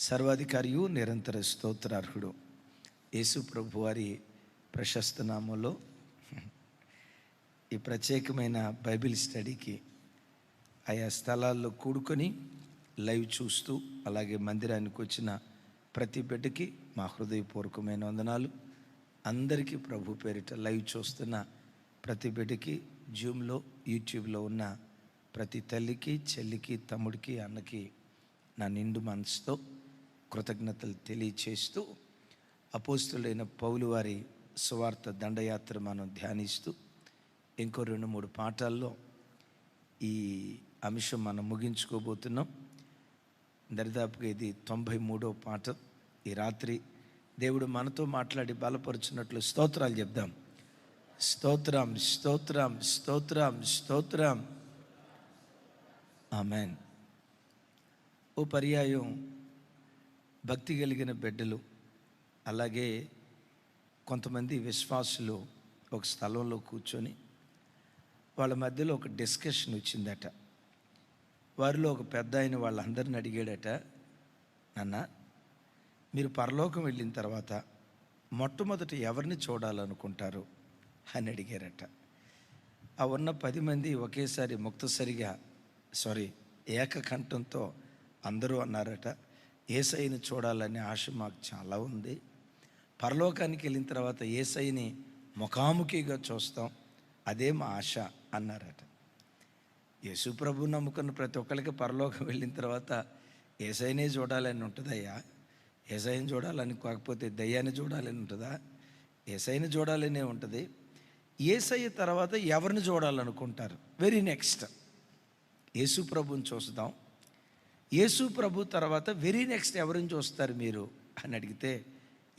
సర్వాధికారియు నిరంతర స్తోత్రార్హుడు యేసు ప్రభు వారి ప్రశస్త నామంలో ఈ ప్రత్యేకమైన బైబిల్ స్టడీకి ఆయా స్థలాల్లో కూడుకొని లైవ్ చూస్తూ అలాగే మందిరానికి వచ్చిన ప్రతి బిడ్డకి మా హృదయపూర్వకమైన వందనాలు. అందరికీ ప్రభు పేరిట లైవ్ చూస్తున్న ప్రతి బిడ్డకి, జూమ్లో యూట్యూబ్లో ఉన్న ప్రతి తల్లికి, చెల్లికి, తమ్ముడికి, అన్నకి నా నిండు మనసుతో కృతజ్ఞతలు తెలియచేస్తూ అపోస్తులైన పౌలు వారి సువార్త దండయాత్ర మనం ధ్యానిస్తూ ఇంకో 2-3 పాఠాల్లో ఈ అంశం మనం ముగించుకోబోతున్నాం. దరిదాపుగా ఇది 93వ పాఠం. ఈ రాత్రి దేవుడు మనతో మాట్లాడి బలపరుచున్నట్లు స్తోత్రాలు చెప్దాం. స్తోత్రం, స్తోత్రం, స్తోత్రం, స్తోత్రం. ఆమేన్. ఓ పర్యాయం భక్తి కలిగిన బిడ్డలు అలాగే కొంతమంది విశ్వాసులు ఒక స్థలంలో కూర్చొని వాళ్ళ మధ్యలో ఒక డిస్కషన్ వచ్చిందట. వారిలో ఒక పెద్ద ఆయన వాళ్ళందరిని అడిగాడట, నాన్న, మీరు పరలోకం వెళ్ళిన తర్వాత మొట్టమొదట ఎవరిని చూడాలనుకుంటారు అని అడిగారట. ఆ ఉన్న 10 మంది ఒకేసారి ఏకకంఠంతో అందరూ అన్నారట, యేసయ్యని చూడాలనే ఆశ మాకు చాలా ఉంది. పరలోకానికి వెళ్ళిన తర్వాత యేసయ్యని ముఖాముఖిగా చూస్తాం, అదే మా ఆశ అన్నారట. యేసు ప్రభు నమ్ముకున్న ప్రతి ఒక్కరికి పరలోకం వెళ్ళిన తర్వాత యేసయ్యనే చూడాలని ఉంటుందయ్యా. యేసయ్యని చూడాలని కాకపోతే దయ్యాన్ని చూడాలని ఉంటుందా? యేసయ్యని చూడాలనే ఉంటుంది. యేసయ్య తర్వాత ఎవరిని చూడాలనుకుంటారు? వెరీ నెక్స్ట్ యేసు ప్రభుని చూస్తాం. యేసు ప్రభు తర్వాత వెరీ నెక్స్ట్ ఎవరిని చూస్తారు మీరు అని అడిగితే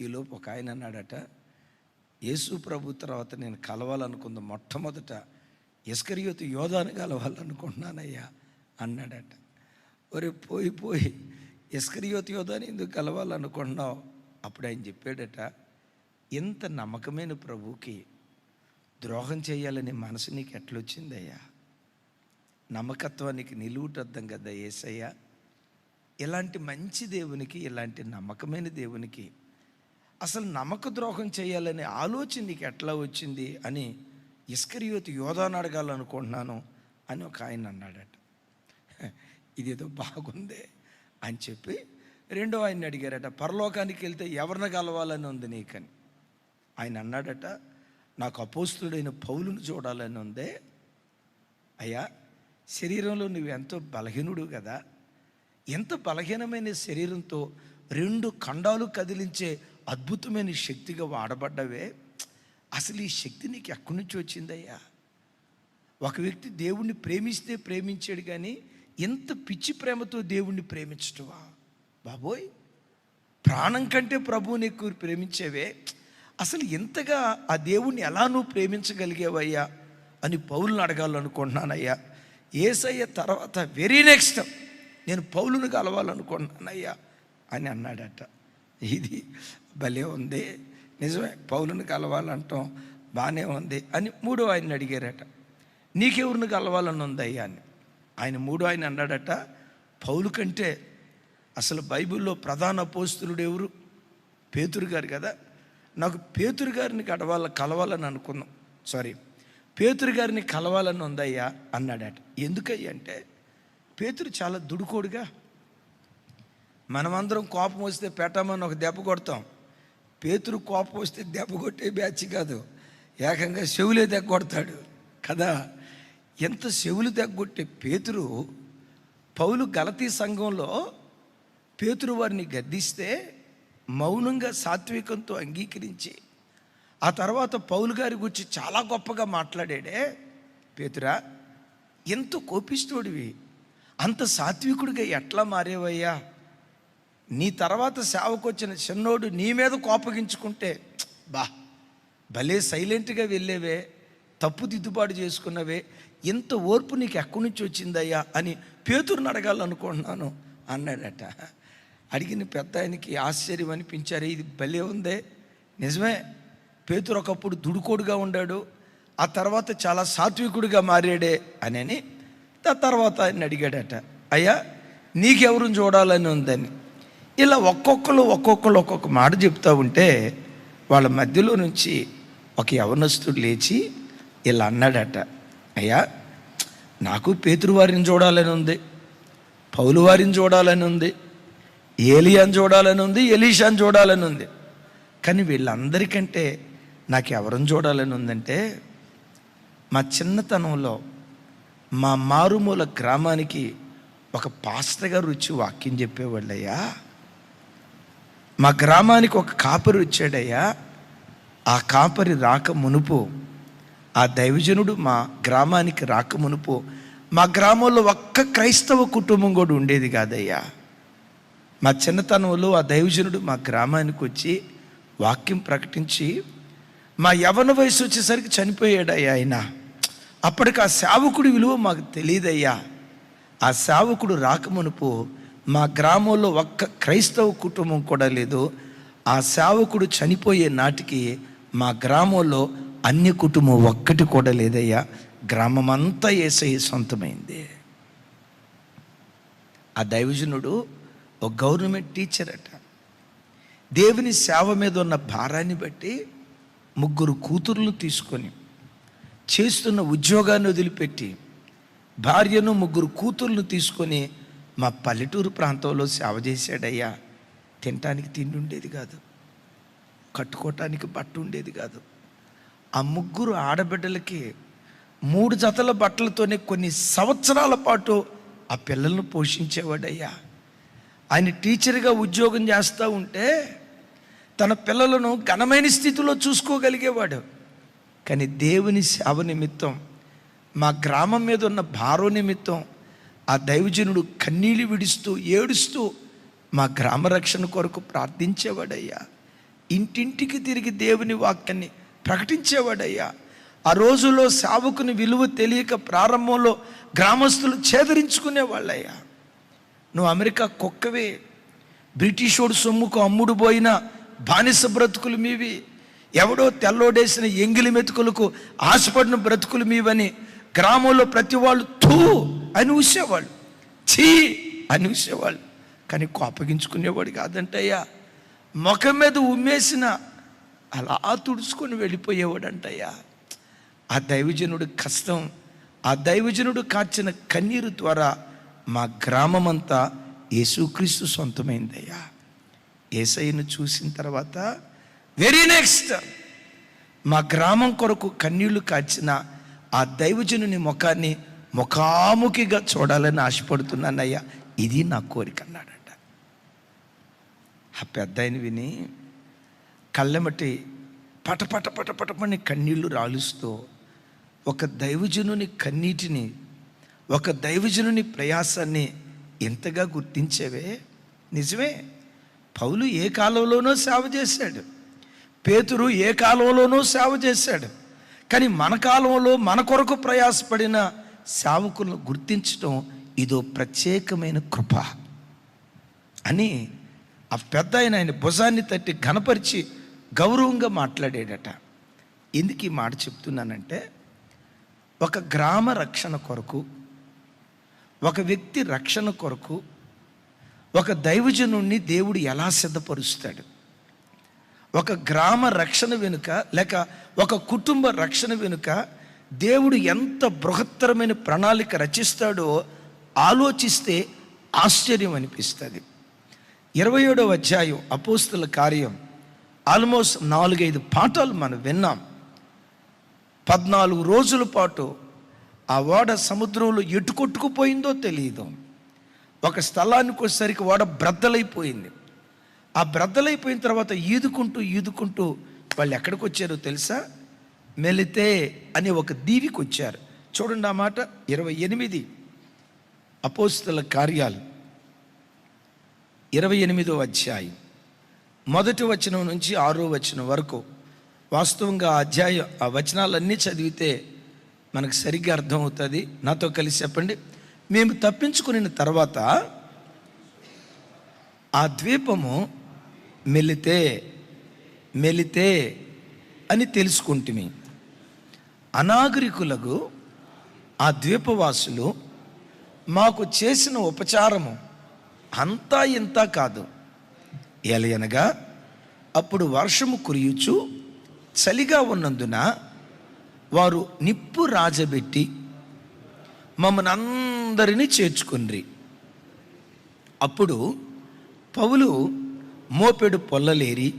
ఈలోపు ఒక ఆయన అన్నాడట, యేసు ప్రభు తర్వాత నేను కలవాలనుకుంది మొట్టమొదట ఇస్కరియోతు యోధాను కలవాలనుకుంటున్నానయ్యా అన్నాడట. ఒరే పోయి ఇస్కరియోతు యోధాని ఎందుకు కలవాలనుకుంటున్నావు? అప్పుడు ఆయన చెప్పాడట, ఇంత నమ్మకమైన ప్రభువుకి ద్రోహం చేయాలనే మనసు నీకు ఎట్లొచ్చిందయ్యా? నమ్మకత్వానికి నిలువుటద్దం కదా యేసయ్య. ఇలాంటి మంచి దేవునికి, ఇలాంటి నమ్మకమైన దేవునికి అసలు నమ్మక ద్రోహం చేయాలనే ఆలోచన నీకు ఎట్లా వచ్చింది అని ఇస్కరియోతు యోధాను అడగాలనుకుంటున్నాను అని ఒక ఆయన అన్నాడట. ఇదేదో బాగుందే అని చెప్పి రెండో ఆయన అడిగారట, పరలోకానికి వెళ్తే ఎవరిని కలవాలని ఉంది నీకని. ఆయన అన్నాడట, నాకు అపోస్తుడైన పౌలును చూడాలని ఉందే. అయ్యా, శరీరంలో నువ్వు ఎంతో బలహీనుడు కదా, ఎంత బలహీనమైన శరీరంతో 2 ఖండాలు కదిలించే అద్భుతమైన శక్తిగా వాడబడ్డవే. అసలు ఈ శక్తి నీకు ఎక్కడి నుంచి వచ్చిందయ్యా? ఒక వ్యక్తి దేవుణ్ణి ప్రేమిస్తే ప్రేమించాడు, కానీ ఎంత పిచ్చి ప్రేమతో దేవుణ్ణి ప్రేమించటవా బాబోయ్! ప్రాణం కంటే ప్రభువుని ఎక్కువ ప్రేమించేవే. అసలు ఎంతగా ఆ దేవుణ్ణి ఎలా నువ్వు ప్రేమించగలిగేవయ్యా అని పౌలుని అడగాలనుకుంటున్నానయ్యా. యేసయ్య తర్వాత వెరీ నెక్స్ట్ నేను పౌలుని కలవాలనుకుంటున్నానయ్యా అని అన్నాడట. ఇది భలే ఉంది, నిజమే, పౌలుని కలవాలంటాం బాగానే ఉంది అని మూడో ఆయన అడిగారట, నీకెవరిని కలవాలని ఉందయ్యా అని. ఆయన మూడో ఆయన అన్నాడట, పౌలు కంటే అసలు బైబిల్లో ప్రధాన అపోస్తలుడు ఎవరు? పేతురు గారు కదా. నాకు పేతురు గారిని కలవాలని అనుకున్నాం. పేతురు గారిని కలవాలని ఉందయ్యా అన్నాడట. ఎందుకయ్యా అంటే పేతురు చాలా దుడుకోడుగా. మనమందరం కోపం వస్తే పెట్టమని ఒక దెబ్బ కొడతాం. పేతురు కోపం వస్తే దెబ్బ కొట్టే బ్యాచ్ కాదు, ఏకంగా చెవులే తెగొడతాడు కదా. ఎంత చెవులు తెగొట్టే పేతురు, పౌలు గలతీ సంఘంలో పేతురు వారిని గద్దిస్తే మౌనంగా సాత్వికంతో అంగీకరించి ఆ తర్వాత పౌలు గారి గురించి చాలా గొప్పగా మాట్లాడాడే. పేతురా, ఎంత కోపిస్తోడివి, అంత సాత్వికుడిగా ఎట్లా మారేవయ్యా? నీ తర్వాత సేవకు వచ్చిన చిన్నోడు నీ మీద కోపగించుకుంటే భలే సైలెంట్గా వెళ్ళేవే, తప్పు దిద్దుబాటు చేసుకున్నవే, ఇంత ఓర్పు నీకు ఎక్కడి నుంచి వచ్చిందయ్యా అని పేతురుని అడగాలనుకుంటున్నాను అన్నాడట. అడిగిన పెద్ద ఆయనకి ఆశ్చర్యం అనిపించారు. ఇది భలే ఉందే, నిజమే, పేతురు ఒకప్పుడు దుడుకోడుగా ఉండాడు, ఆ తర్వాత చాలా సాత్వికుడిగా మారాడే అని తర్వాత ఆయన అడిగాడట, అయ్యా నీకెవరిని చూడాలని ఉందని. ఇలా ఒక్కొక్కరు ఒక్కొక్క మాట చెప్తూ ఉంటే వాళ్ళ మధ్యలో నుంచి ఒక యవనస్తుడు లేచి ఇలా అన్నాడట, అయ్యా నాకు పేతురు వారిని చూడాలని ఉంది, పౌలు వారిని చూడాలని ఉంది, ఏలియాని చూడాలని ఉంది, ఎలీషాని చూడాలని ఉంది, కానీ వీళ్ళందరికంటే నాకు ఎవరిని చూడాలని ఉందంటే మా చిన్నతనంలో మా మారుమూల గ్రామానికి ఒక పాస్టర్ గారు వచ్చి వాక్యం చెప్పేవాళ్ళయ్యా. మా గ్రామానికి ఒక కాపరి వచ్చాడయ్యా. ఆ కాపరి రాక మునుపు, ఆ దైవజనుడు మా గ్రామానికి రాక మునుపు మా గ్రామంలో ఒక్క క్రైస్తవ కుటుంబం కూడా ఉండేది కాదయ్యా. మా చిన్నతనంలో ఆ దైవజనుడు మా గ్రామానికి వచ్చి వాక్యం ప్రకటించి మా యవ్వన వయసు వచ్చేసరికి చనిపోయాడయ్యా ఆయన. అప్పటికి ఆ సేవకుడి విలువ మాకు తెలియదయ్యా. ఆ సేవకుడు రాకమునుపు మా గ్రామంలో ఒక్క క్రైస్తవ కుటుంబం కూడా లేదు. ఆ సేవకుడు చనిపోయే నాటికి మా గ్రామంలో అన్య కుటుంబం ఒక్కటి కూడా లేదయ్యా. గ్రామం అంతా యేసయ్య సొంతమైంది. ఆ దైవజనుడు ఒక గవర్నమెంట్ టీచర్ అట. దేవుని సేవ మీద ఉన్న భారాన్ని బట్టి 3 కూతుర్లు తీసుకొని చేస్తున్న ఉద్యోగాన్ని వదిలిపెట్టి భార్యను 3 కూతుర్లు తీసుకొని మా పల్లెటూరు ప్రాంతంలో సేవ చేశాడయ్యా. తినటానికి తిండి ఉండేది కాదు, కట్టుకోవటానికి బట్ట ఉండేది కాదు. ఆ 3 ఆడబిడ్డలకి 3 జతల బట్టలతోనే కొన్ని సంవత్సరాల పాటు ఆ పిల్లలను పోషించేవాడయ్యా. ఆయన టీచర్గా ఉద్యోగం చేస్తూ ఉంటే తన పిల్లలను ఘనమైన స్థితిలో చూసుకోగలిగేవాడు. కానీ దేవుని సేవ నిమిత్తం, మా గ్రామం మీద ఉన్న భారం నిమిత్తం ఆ దైవజనుడు కన్నీళ్ళు విడుస్తూ ఏడుస్తూ మా గ్రామ రక్షణ కొరకు ప్రార్థించేవాడయ్యా. ఇంటింటికి తిరిగి దేవుని వాక్యాన్ని ప్రకటించేవాడయ్యా. ఆ రోజుల్లో సేవకుని విలువ తెలియక ప్రారంభంలో గ్రామస్తులు చేదరించుకునేవాళ్ళయ్యా. నువ్వు అమెరికా కుక్కవే, బ్రిటిషోడు సొమ్ముకు అమ్ముడు పోయిన బానిస బ్రతుకులు మీవి, ఎవడో తెల్లోడేసిన ఎంగిలి మెతుకులకు ఆశపడిన బ్రతుకులు మీవని గ్రామంలో ప్రతి వాళ్ళు థూ అని ఊసేవాళ్ళు, ఛీ అని ఊసేవాళ్ళు. కానీ కోపగించుకునేవాడు కాదంటయ్యా. ముఖం మీద ఉమ్మేసిన అలా తుడుచుకొని వెళ్ళిపోయేవాడు అంటయ్యా. ఆ దైవజనుడు కష్టం, ఆ దైవజనుడు కార్చిన కన్నీరు ద్వారా మా గ్రామం అంతా యేసుక్రీస్తు సొంతమైందయ్యా. యేసయ్యను చూసిన తర్వాత వెరీ నెక్స్ట్ మా గ్రామం కొరకు కన్నీళ్లు కార్చిన ఆ దైవజనుని ముఖాన్ని ముఖాముఖిగా చూడాలని ఆశపడుతున్నానయ్యా, ఇది నా కోరిక అన్నాడంట. ఆ పెద్ద ఆయన విని కళ్ళెమటి పటపట పటపటమని కన్నీళ్లు రాలుస్తూ, ఒక దైవజనుని కన్నీటిని, ఒక దైవజనుని ప్రయాసాన్ని ఎంతగా గుర్తించేవే. నిజమే, పౌలు ఏ కాలంలోనో సేవ చేశాడు, పేతురు ఏ కాలంలోనో సేవ చేశాడు. కానీ మన కాలంలో మన కొరకు ప్రయాసపడిన సేవకులను గుర్తించడం ఇదో ప్రత్యేకమైన కృప అని ఆ పెద్ద ఆయన భుజాన్ని తట్టి ఘనపరిచి గౌరవంగా మాట్లాడాడట. ఎందుకు ఈ మాట చెప్తున్నానంటే, ఒక గ్రామ రక్షణ కొరకు, ఒక వ్యక్తి రక్షణ కొరకు ఒక దైవజనుణ్ణి దేవుడు ఎలా సిద్ధపరుస్తాడు, ఒక గ్రామ రక్షణ వెనుక లేక ఒక కుటుంబ రక్షణ వెనుక దేవుడు ఎంత బృహత్తరమైన ప్రణాళిక రచిస్తాడో ఆలోచిస్తే ఆశ్చర్యం అనిపిస్తుంది. 27వ అధ్యాయం అపోస్తల కార్యం ఆల్మోస్ట్ 4-5 పాఠాలు మనం విన్నాం. 14 రోజుల పాటు ఆ ఓడ సముద్రంలో ఎటు కొట్టుకుపోయిందో తెలియదు. ఒక స్థలానికి వచ్చేసరికి ఓడ బ్రద్దలైపోయింది. ఆ బ్రద్దలైపోయిన తర్వాత ఈదుకుంటూ వాళ్ళు ఎక్కడికి వచ్చారో తెలుసా? మెలితే అనే ఒక దీవికి వచ్చారు. చూడండి ఆ మాట, 28 అపోస్తల కార్యాలు 28వ అధ్యాయం 1వ వచనం నుంచి 6వ వచనం వరకు. వాస్తవంగా ఆ వచనాలన్నీ చదివితే మనకు సరిగ్గా అర్థమవుతుంది. నాతో కలిసి చెప్పండి. మేము తప్పించుకున్న తర్వాత ఆ ద్వీపము మెలితే అని తెలుసుకుంటుమి. అనాగరికులకు ఆ ద్వీపవాసులు మాకు చేసిన ఉపచారము అంతా ఇంత కాదు, ఏలయనగా అప్పుడు వర్షము కురియుచు చలిగా ఉన్నందున వారు నిప్పు రాజబెట్టి మమ్మల్ని అందరినీ చేర్చుకుని. అప్పుడు పౌలు మోపెడు పొల్లలేరి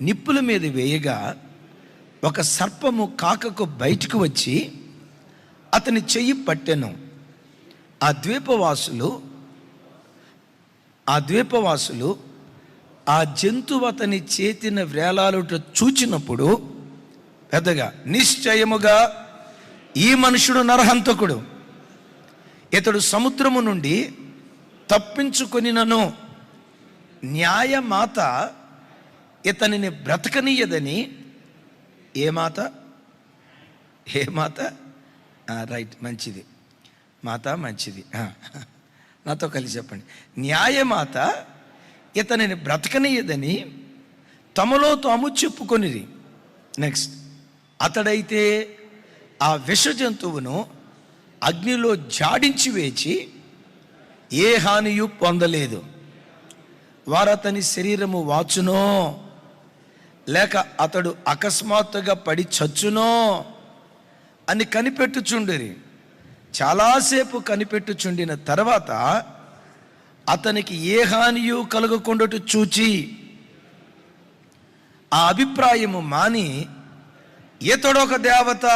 నిప్పుల మీద వేయగా ఒక సర్పము కాకకు బయటకు వచ్చి అతని చెయ్యి పట్టెను. ఆ ద్వీపవాసులు ఆ జంతువు అతని చేతిన వ్రేలాలుట చూచినప్పుడు పెద్దగా, నిశ్చయముగా ఈ మనుషుడు నరహంతకుడు, ఇతడు సముద్రము నుండి తప్పించుకొనినను న్యాయమాత ఇతనిని బ్రతకనీయదని. ఏ మాత? రైట్, మంచిది మాత, మంచిది. నాతో కలిసి చెప్పండి. న్యాయమాత ఇతనిని బ్రతకనీయదని తమలో తాము చెప్పుకొనిరి. నెక్స్ట్, అతడైతే ఆ విష జంతువును అగ్నిలో జాడించి వేచి ఏ హానియు పొందలేదు. వారతని శరీరము వాచునో లేక అతడు అకస్మాత్తుగా పడి చచ్చునో అని కనిపెట్టుచుండిరి. చాలాసేపు కనిపెట్టుచుండిన తర్వాత అతనికి ఏ హానియు కలగకుండాటు చూచి ఆ అభిప్రాయము మాని ఇతడొక దేవత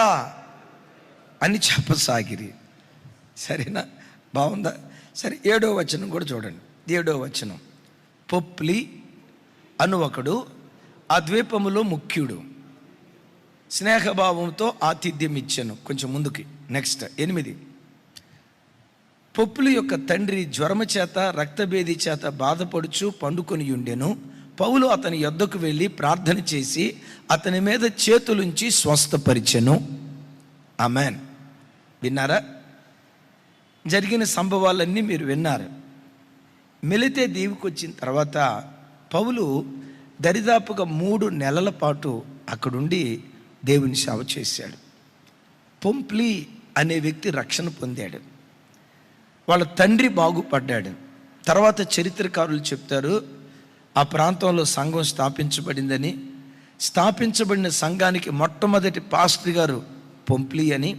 అని చెప్పసాగిరి. సరేనా? బాగుందా? సరే, 7వ వచనం కూడా చూడండి. 7వ వచనం, పొప్లి అను ఒకడు ఆ ద్వీపములో ముఖ్యుడు స్నేహభావంతో ఆతిథ్యం ఇచ్చాను. కొంచెం ముందుకి, నెక్స్ట్ 8. పొప్లి యొక్క తండ్రి జ్వరము చేత రక్తభేది చేత బాధపడుచు పండుకొని ఉండెను. పౌలు అతని యొద్దకు వెళ్ళి ప్రార్థన చేసి అతని మీద చేతులుంచి స్వస్థపరిచెను. ఆమెన్. విన్నారా? జరిగిన సంభవాలన్నీ మీరు విన్నారు. మిలితే దీవికి వచ్చిన తర్వాత పౌలు దరిదాపుగా 3 నెలల పాటు అక్కడుండి దేవుని సేవ చేశాడు. పొంప్లి అనే వ్యక్తి రక్షణ పొందాడు. వాళ్ళ తండ్రి బాగుపడ్డాడు. తర్వాత చరిత్రకారులు చెప్తారు, ఆ ప్రాంతంలో సంఘం స్థాపించబడిందని. స్థాపించబడిన సంఘానికి మొట్టమొదటి పాస్టర్ గారు పొంప్లి అని.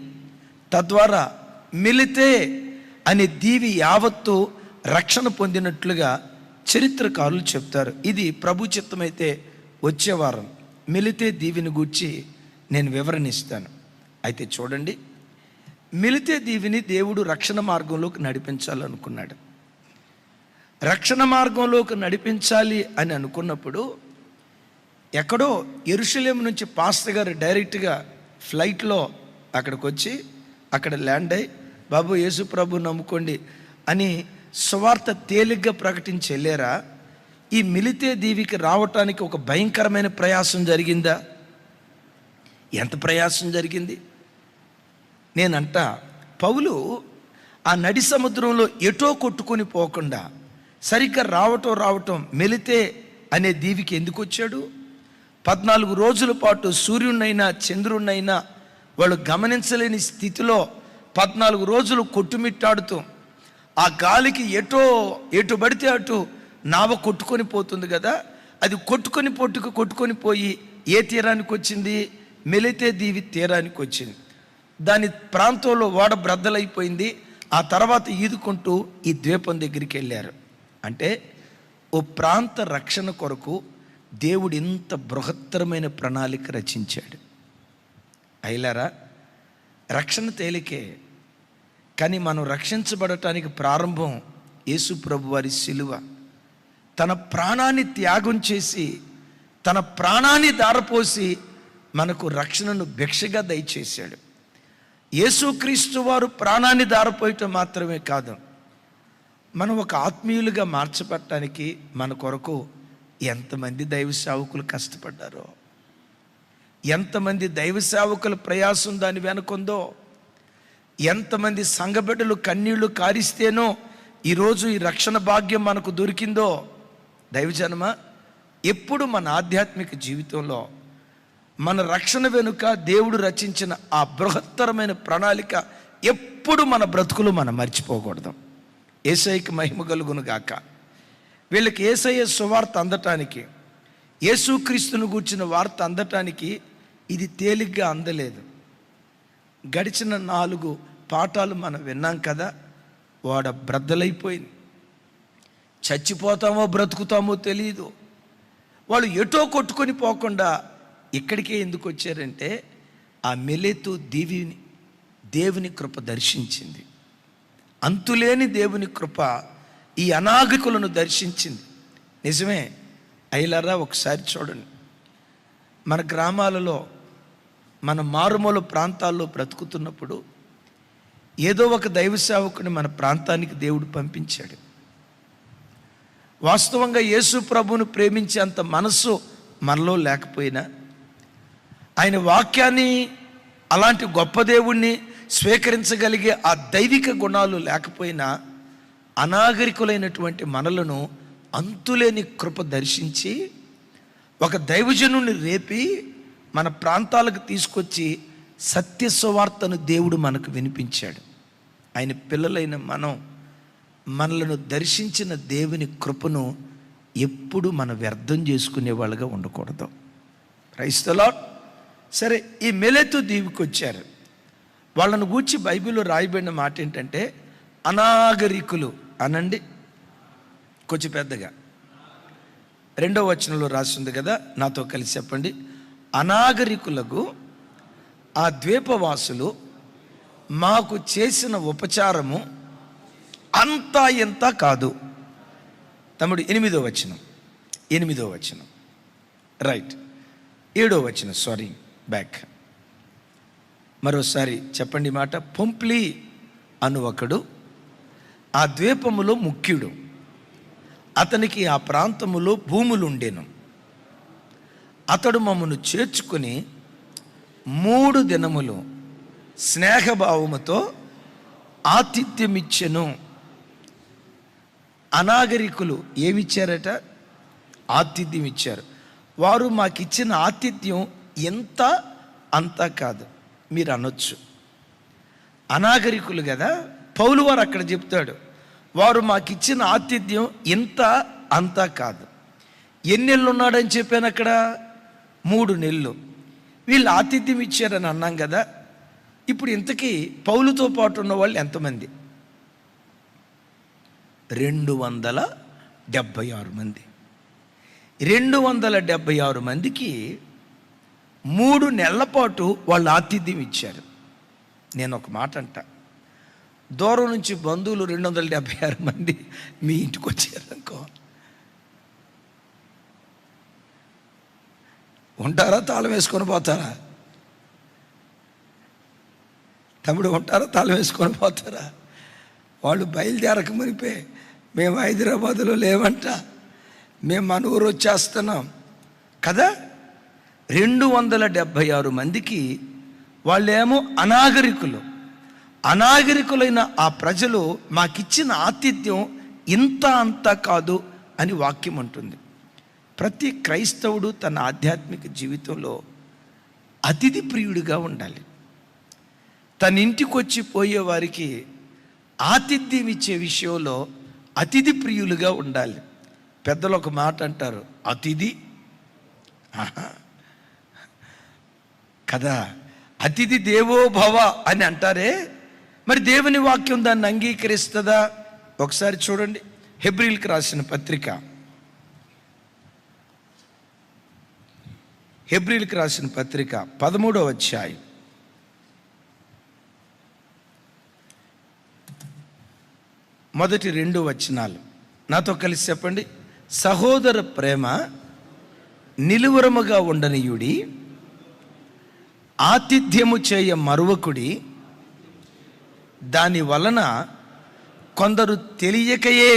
తద్వారా మిలితే అనే దీవి యావత్తు రక్షణ పొందినట్లుగా చరిత్రకారులు చెప్తారు. ఇది ప్రభు చిత్తమైతే వచ్చే వారం మిలితే దీవిని గూర్చి నేను వివరణిస్తాను. అయితే చూడండి, మిలితే దీవిని దేవుడు రక్షణ మార్గంలోకి నడిపించాలనుకున్నాడు. రక్షణ మార్గంలోకి నడిపించాలి అని అనుకున్నప్పుడు ఎక్కడో యెరూషలేము నుంచి పాస్టర్ గారు డైరెక్ట్గా ఫ్లైట్లో అక్కడికి వచ్చి అక్కడ ల్యాండ్ అయ్యి, బాబు యేసు ప్రభు నమ్ముకోండి అని సువార్త తేలిగ్గా ప్రకటించి వెళ్ళారా? ఈ మిలితే దీవికి రావటానికి ఒక భయంకరమైన ప్రయాసం జరిగిందా? ఎంత ప్రయాసం జరిగింది? నేనంట, పౌలు ఆ నడి సముద్రంలో ఎటో కొట్టుకొని పోకుండా సరిగ్గా రావటం మిలితే అనే దీవికి ఎందుకు వచ్చాడు? 14 రోజుల పాటు సూర్యుడినైనా చంద్రుడినైనా వాళ్ళు గమనించలేని స్థితిలో 14 రోజులు కొట్టుమిట్టాడుతూ ఆ గాలికి ఎటు పడితే అటు నావ కొట్టుకొని పోతుంది కదా. అది కొట్టుకొని పోయి ఏ తీరానికి వచ్చింది? మిలితే దీవి తీరానికి వచ్చింది. దాని ప్రాంతంలో ఓడ బ్రద్దలైపోయింది. ఆ తర్వాత ఈదుకుంటూ ఈ ద్వీపం దగ్గరికి వెళ్ళారు. అంటే ఓ ప్రాంత రక్షణ కొరకు దేవుడు ఇంత బృహత్తరమైన ప్రణాళిక రచించాడు. అయిలారా, రక్షణ తేలికే, కానీ మనం రక్షించబడటానికి ప్రారంభం యేసు ప్రభు వారి శిలువ. తన ప్రాణాన్ని త్యాగం చేసి, తన ప్రాణాన్ని ధారపోసి మనకు రక్షణను భిక్షగా దయచేశాడు. యేసుక్రీస్తు వారు ప్రాణాన్ని ధారపోయటం మాత్రమే కాదు, మనం ఒక ఆత్మీయులుగా మార్చబడటానికి మన కొరకు ఎంతమంది దైవ సేవకులు కష్టపడ్డారో, ఎంతమంది దైవ సేవకుల ప్రయాసం దాని వెనుకుందో, ఎంతమంది సంఘబిడ్డలు కన్నీళ్లు కారిస్తేనో ఈరోజు ఈ రక్షణ భాగ్యం మనకు దొరికిందో. దైవజనమ, ఎప్పుడు మన ఆధ్యాత్మిక జీవితంలో మన రక్షణ వెనుక దేవుడు రచించిన ఆ బృహత్తరమైన ప్రణాళిక ఎప్పుడు మన బ్రతుకులు మనం మర్చిపోకూడదు. యేసయ్యకి మహిమ కలుగును గాక. వీళ్ళకి యేసయ్య సువార్త అందటానికి, యేసుక్రీస్తును గూర్చిన వార్త అందటానికి ఇది తేలిగ్గా అందలేదు. గడిచిన 4 పాఠాలు మనం విన్నాం కదా, వాడ బ్రద్దలైపోయింది. చచ్చిపోతామో బ్రతుకుతామో తెలియదు. వాళ్ళు ఎటో కొట్టుకొని పోకుండా ఇక్కడికే ఎందుకు వచ్చారంటే, ఆ మిలెతు దేవుని కృప దర్శించింది. అంతులేని దేవుని కృప ఈ అనాగరికులను దర్శించింది. నిజమే అయ్యలారా, ఒకసారి చూడండి, మన గ్రామాలలో, మన మారుమూల ప్రాంతాల్లో బ్రతుకుతున్నప్పుడు ఏదో ఒక దైవ సేవకుని మన ప్రాంతానికి దేవుడు పంపించాడు. వాస్తవంగా యేసు ప్రభువును ప్రేమించే అంత మనస్సు మనలో లేకపోయినా, ఆయన వాక్యాన్ని, అలాంటి గొప్ప దేవుణ్ణి స్వీకరించగలిగే ఆ దైవిక గుణాలు లేకపోయినా, అనాగరికులైనటువంటి మనలను అంతులేని కృప దర్శించి ఒక దైవజనుని రేపి మన ప్రాంతాలకు తీసుకొచ్చి సత్య సువార్తను దేవుడు మనకు వినిపించాడు. ఆయన పిల్లలైన మనలను దర్శించిన దేవుని కృపను ఎప్పుడు మనం వ్యర్థం చేసుకునే వాళ్ళగా ఉండకూడదు. Praise the Lord. సరే, ఈ మిలెతు దీవికి వచ్చారు. వాళ్ళను గూర్చి బైబిల్లో రాయబడిన మాట ఏంటంటే, అనాగరికులు అనండి కొంచెం పెద్దగా. 2వ వచనంలో రాసింది కదా, నాతో కలిసి చెప్పండి. అనాగరికులకు ఆ ద్వీపవాసులు మాకు చేసిన ఉపచారము అంతా ఎంత కాదు. తమ్ముడు 8వ వచనం రైట్, 7వ వచనం, సారీ బ్యాక్, మరోసారి చెప్పండి మాట. పొంప్లి అను ఒకడు ఆ ద్వీపములో ముఖ్యుడు, అతనికి ఆ ప్రాంతములో భూములుండెను. అతడు మమ్మను చేర్చుకుని 3 దినములు స్నేహభావముతో ఆతిథ్యమిచ్చెను. అనాగరికులు ఏమిచ్చారట? ఆతిథ్యం ఇచ్చారు. వారు మాకిచ్చిన ఆతిథ్యం ఎంత అంతా కాదు. మీరు అనొచ్చు, అనాగరికులు కదా. పౌలు వారు అక్కడ చెప్తాడు, వారు మాకిచ్చిన ఆతిథ్యం ఇంత అంతా కాదు. ఎన్ని నెలలు ఉన్నాడని చెప్పాను అక్కడ? 3 నెలలు. వీళ్ళు ఆతిథ్యం ఇచ్చారని అన్నాం కదా. ఇప్పుడు ఇంతకీ పౌలుతో పాటు ఉన్న వాళ్ళు ఎంతమంది? 276 మంది. 276 మందికి 3 నెలల పాటు వాళ్ళు ఆతిథ్యం ఇచ్చారు. నేను ఒక మాట అంట, దూరం నుంచి బంధువులు 276 మంది మీ ఇంటికి వచ్చారనుకో, ఉంటారా? తాళం వేసుకొని పోతారా? తమ్ముడు, ఉంటారా? తాళం వేసుకొని పోతారా? వాళ్ళు బయలుదేరక మునిపే, మేము హైదరాబాదులో లేవంట, మేము మన ఊరు వచ్చేస్తున్నాం కదా. 276 మందికి వాళ్ళేమో అనాగరికులైన ఆ ప్రజలు మాకిచ్చిన ఆతిథ్యం ఇంత అంతా కాదు అని వాక్యం అంటుంది. ప్రతి క్రైస్తవుడు తన ఆధ్యాత్మిక జీవితంలో అతిథి ప్రియుడిగా ఉండాలి. తన ఇంటికి వచ్చి పోయే వారికి ఆతిథ్యం ఇచ్చే విషయంలో అతిథి ప్రియులుగా ఉండాలి. పెద్దలు ఒక మాట అంటారు, అతిథి కదా, అతిథి దేవో భవ అని అంటారే. మరి దేవుని వాక్యం దాన్ని అంగీకరిస్తుందా? ఒకసారి చూడండి, హెబ్రీయులకు రాసిన పత్రిక, హెబ్రీయులకు రాసిన పత్రిక 13వ అధ్యాయం 1-2 వచనాలు నాతో కలిసి చెప్పండి. సహోదర ప్రేమ నిలువరముగా ఉండనియుడి, ఆతిథ్యము చేయ మరువకుడి, దాని వలన కొందరు తెలియకయే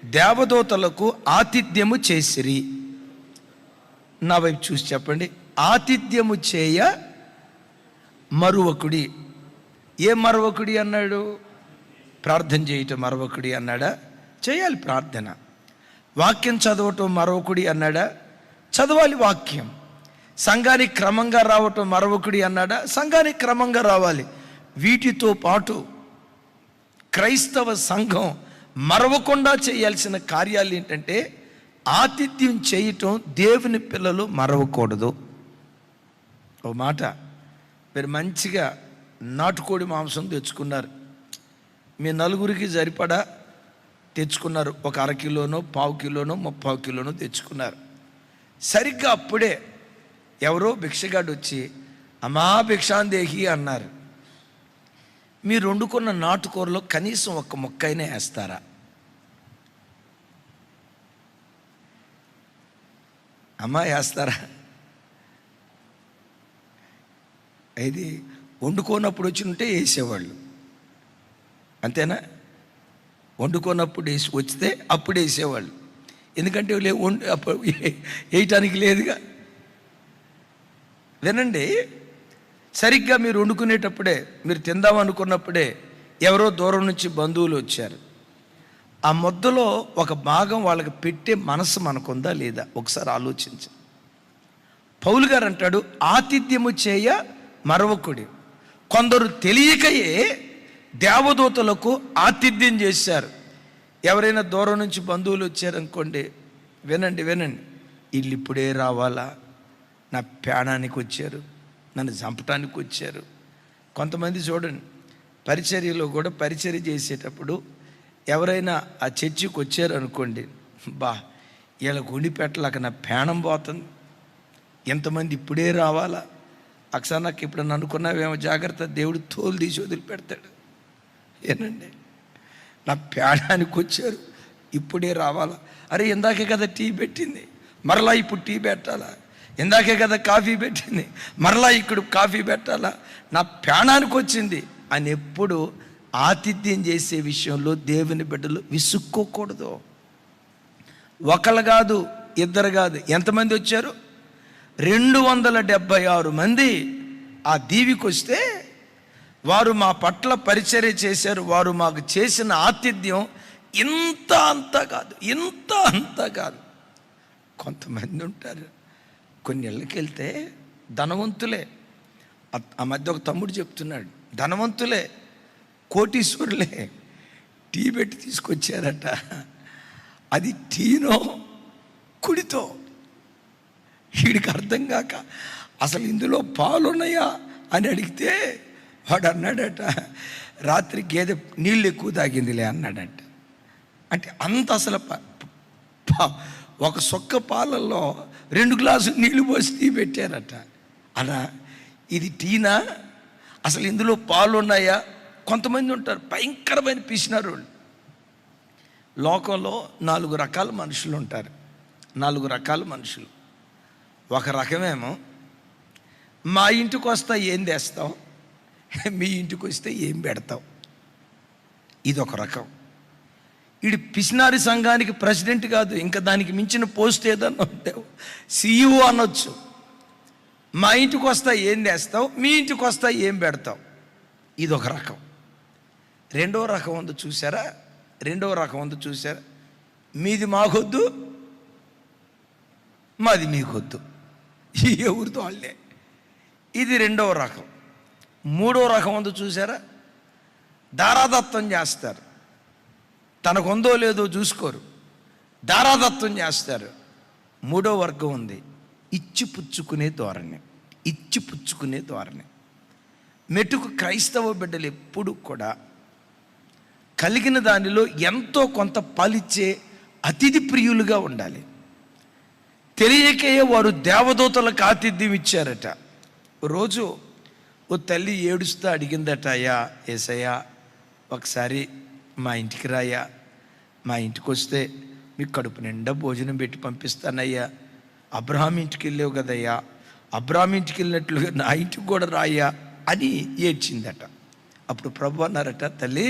దేవదూతలకు ఆతిథ్యము చేసిరి. నా వైపు చూసి చెప్పండి, ఆతిథ్యము చేయ మరువకుడి. ఏ మరువకుడి అన్నాడు? ప్రార్థన చేయటం మరొకడి అన్నాడా? చేయాలి ప్రార్థన. వాక్యం చదవటం మరొకడి అన్నాడా? చదవాలి వాక్యం. సంఘానికి క్రమంగా రావటం మరొకడి అన్నాడా? సంఘానికి క్రమంగా రావాలి. వీటితో పాటు క్రైస్తవ సంఘం మరవకుండా చేయాల్సిన కార్యాలు ఏంటంటే ఆతిథ్యం చేయటం. దేవుని పిల్లలు మరవకూడదు. ఓ మాట, మీరు మంచిగా నాటుకోడి మాంసం తెచ్చుకున్నారు, మీ నలుగురికి సరిపడా తెచ్చుకున్నారు. ఒక 1/2 కిలోనో 1/4 కిలోనో 30 కిలోనో తెచ్చుకున్నారు. సరిగ్గా అప్పుడే ఎవరో భిక్షగాడు వచ్చి అమ్మా భిక్షాందేహి అన్నారు. మీరు వండుకున్న నాటుకూరలో కనీసం ఒక్క ముక్కైనా వేస్తారా? అమ్మా వేస్తారా? ఇది వండుకోనప్పుడు వచ్చి ఉంటే వేసేవాళ్ళు, అంతేనా? వండుకోనప్పుడు వస్తే అప్పుడు వేసేవాళ్ళు, ఎందుకంటే వేయటానికి లేదుగా. వినండి, సరిగ్గా మీరు వండుకునేటప్పుడే, మీరు తిందాం అనుకున్నప్పుడే ఎవరో దూరం నుంచి బంధువులు వచ్చారు. ఆ ముద్దలో ఒక భాగం వాళ్ళకి పెట్టే మనసు మనకుందా లేదా ఒకసారి ఆలోచించు. పౌలు గారు అంటాడు, ఆతిథ్యము చేయ మరవకుడి. కొందరు తెలియకయే దేవదూతలకు ఆతిథ్యం చేశారు. ఎవరైనా దూరం నుంచి బంధువులు వచ్చారనుకోండి, వినండి, వీళ్ళు ఇప్పుడే రావాలా, నా ప్రాణానికి వచ్చారు, నన్ను చంపటానికి వచ్చారు. కొంతమంది చూడండి, పరిచర్యలో కూడా పరిచర్య చేసేటప్పుడు ఎవరైనా ఆ చర్చికి వచ్చారనుకోండి, వీళ్ళకి వండి పెట్టలేక నా ప్రాణం పోతుంది, ఎంతమంది ఇప్పుడే రావాలా. ఒకసారి నాకు ఇప్పుడు అనుకున్నావేమో, జాగ్రత్త, దేవుడు తోలు తీసి వదిలిపెడతాడు. ఏనండి, నా ప్రాణానికి వచ్చారు, ఇప్పుడే రావాలా. అరే ఇందాకే కదా టీ పెట్టింది, మరలా ఇప్పుడు టీ పెట్టాలా? ఇందాకే కదా కాఫీ పెట్టింది, మరలా ఇక్కడ కాఫీ పెట్టాలా? నా ప్రాణానికి వచ్చింది అని ఎప్పుడు ఆతిథ్యం చేసే విషయంలో దేవుని బిడ్డలు విసుక్కోకూడదు. ఒకళ్ళు కాదు, ఇద్దరు కాదు, ఎంతమంది వచ్చారు? 276 మంది ఆ దీవికి వస్తే వారు మా పట్ల పరిచర్య చేశారు. వారు మాకు చేసిన ఆతిథ్యం ఇంత అంతా కాదు. కొంతమంది ఉంటారు, కొన్ని ఇళ్ళకి వెళ్తే ధనవంతులే. ఆ మధ్య ఒక తమ్ముడు చెప్తున్నాడు, ధనవంతులే, కోటీశ్వరులే, టీ పెట్టి తీసుకొచ్చారట. అది టీనో కుడితో వీడికి అర్థం కాక అసలు ఇందులో పాలున్నాయా అని అడిగితే వాడు అన్నాడట, రాత్రి గేదె నీళ్ళు ఎక్కువ తాగిందిలే అన్నాడట. అంటే అంత అసలు ఒక సొక్క పాలల్లో 2 గ్లాసులు నీళ్లు పోసి టీ పెట్టారట. అలా ఇది టీనా? అసలు ఇందులో పాలు ఉన్నాయా? కొంతమంది ఉంటారు భయంకరమైన పిసినారు. లోకంలో 4 రకాల మనుషులు ఉంటారు. 4 రకాల మనుషులు. ఒక రకమేమో, మా ఇంటికి వస్తా ఏం తెస్తావు, మీ ఇంటికి వస్తే ఏం పెడతావు, ఇదొక రకం. వీడు పిసినారి సంఘానికి ప్రెసిడెంట్ కాదు, ఇంకా దానికి మించిన పోస్ట్ ఏదన్నా ఉంటే CEO అనొచ్చు. మా ఇంటికి వస్తా ఏం తెస్తావు, మీ ఇంటికి వస్తా ఏం పెడతావు, ఇదొక రకం. రెండో రకం ఉంది చూసారా? మీది మాకొద్దు, మాది మీకొద్దు, ఎవరితో వాళ్ళే. ఇది రెండవ రకం. మూడో రకం ఉంది చూసారా? దారాదత్తం చేస్తారు, తనకుందో లేదో చూసుకోరు, దారాదత్తం చేస్తారు. మూడో వర్గం ఉంది, ఇచ్చిపుచ్చుకునే ధోరణి. మెటుకు క్రైస్తవ బిడ్డలు ఎప్పుడు కూడా కలిగిన దానిలో ఎంతో కొంత పాలిచ్చే అతిథి ప్రియులుగా ఉండాలి. తెలియకే వారు దేవదూతలకు ఆతిథ్యం ఇచ్చారట. రోజు ఓ తల్లి ఏడుస్తూ అడిగిందట, అయ్యా యేసయ్యా ఒకసారి మా ఇంటికి రాయ్యా, మా ఇంటికి వస్తే మీకు కడుపు నిండా భోజనం పెట్టి పంపిస్తానయ్యా. అబ్రహాం ఇంటికి వెళ్ళావు కదయ్యా, అబ్రహాం ఇంటికి వెళ్ళినట్లుగా నా ఇంటికి కూడా రాయ్యా అని ఏడ్చిందట. అప్పుడు ప్రభు అన్నారట, తల్లి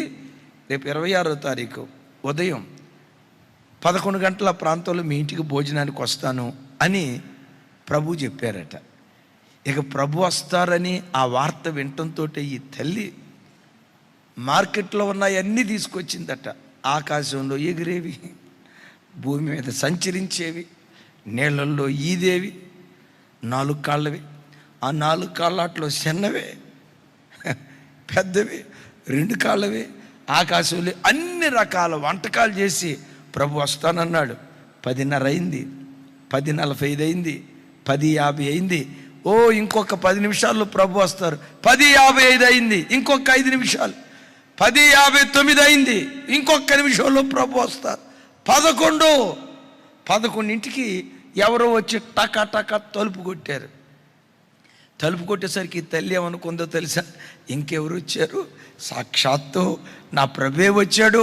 రేపు 26వ తారీఖు ఉదయం 11 గంటల ప్రాంతంలో మీ ఇంటికి భోజనానికి వస్తాను అని ప్రభు చెప్పారట. ఇక ప్రభు వస్తారని ఆ వార్త వినటంతో ఈ తల్లి మార్కెట్లో ఉన్నాయన్నీ తీసుకొచ్చిందట. ఆకాశంలో ఎగిరేవి, భూమి మీద సంచరించేవి, నీళ్ళల్లో ఈదేవి, 4 కాళ్ళవి, ఆ 4 కాళ్ళ అట్లో చిన్నవే, పెద్దవి 2 కాళ్ళవి, ఆకాశంలో అన్ని రకాల వంటకాలు చేసి ప్రభు వస్తానన్నాడు. 10:30 అయింది, 10:45 అయింది, 10:50 అయింది. ఇంకొక 10 నిమిషాల్లో ప్రభు వస్తారు. 10:55 అయింది, ఇంకొక 5 నిమిషాలు. 10:59 అయింది, ఇంకొక నిమిషంలో ప్రభు వస్తారు. 11:00కి ఎవరో వచ్చి టకా టకా తలుపు కొట్టారు. తలుపు కొట్టేసరికి తల్లి ఏమనుకుందో తెలుసా? ఇంకెవరు వచ్చారు? సాక్షాత్తు నా ప్రభే వచ్చాడు,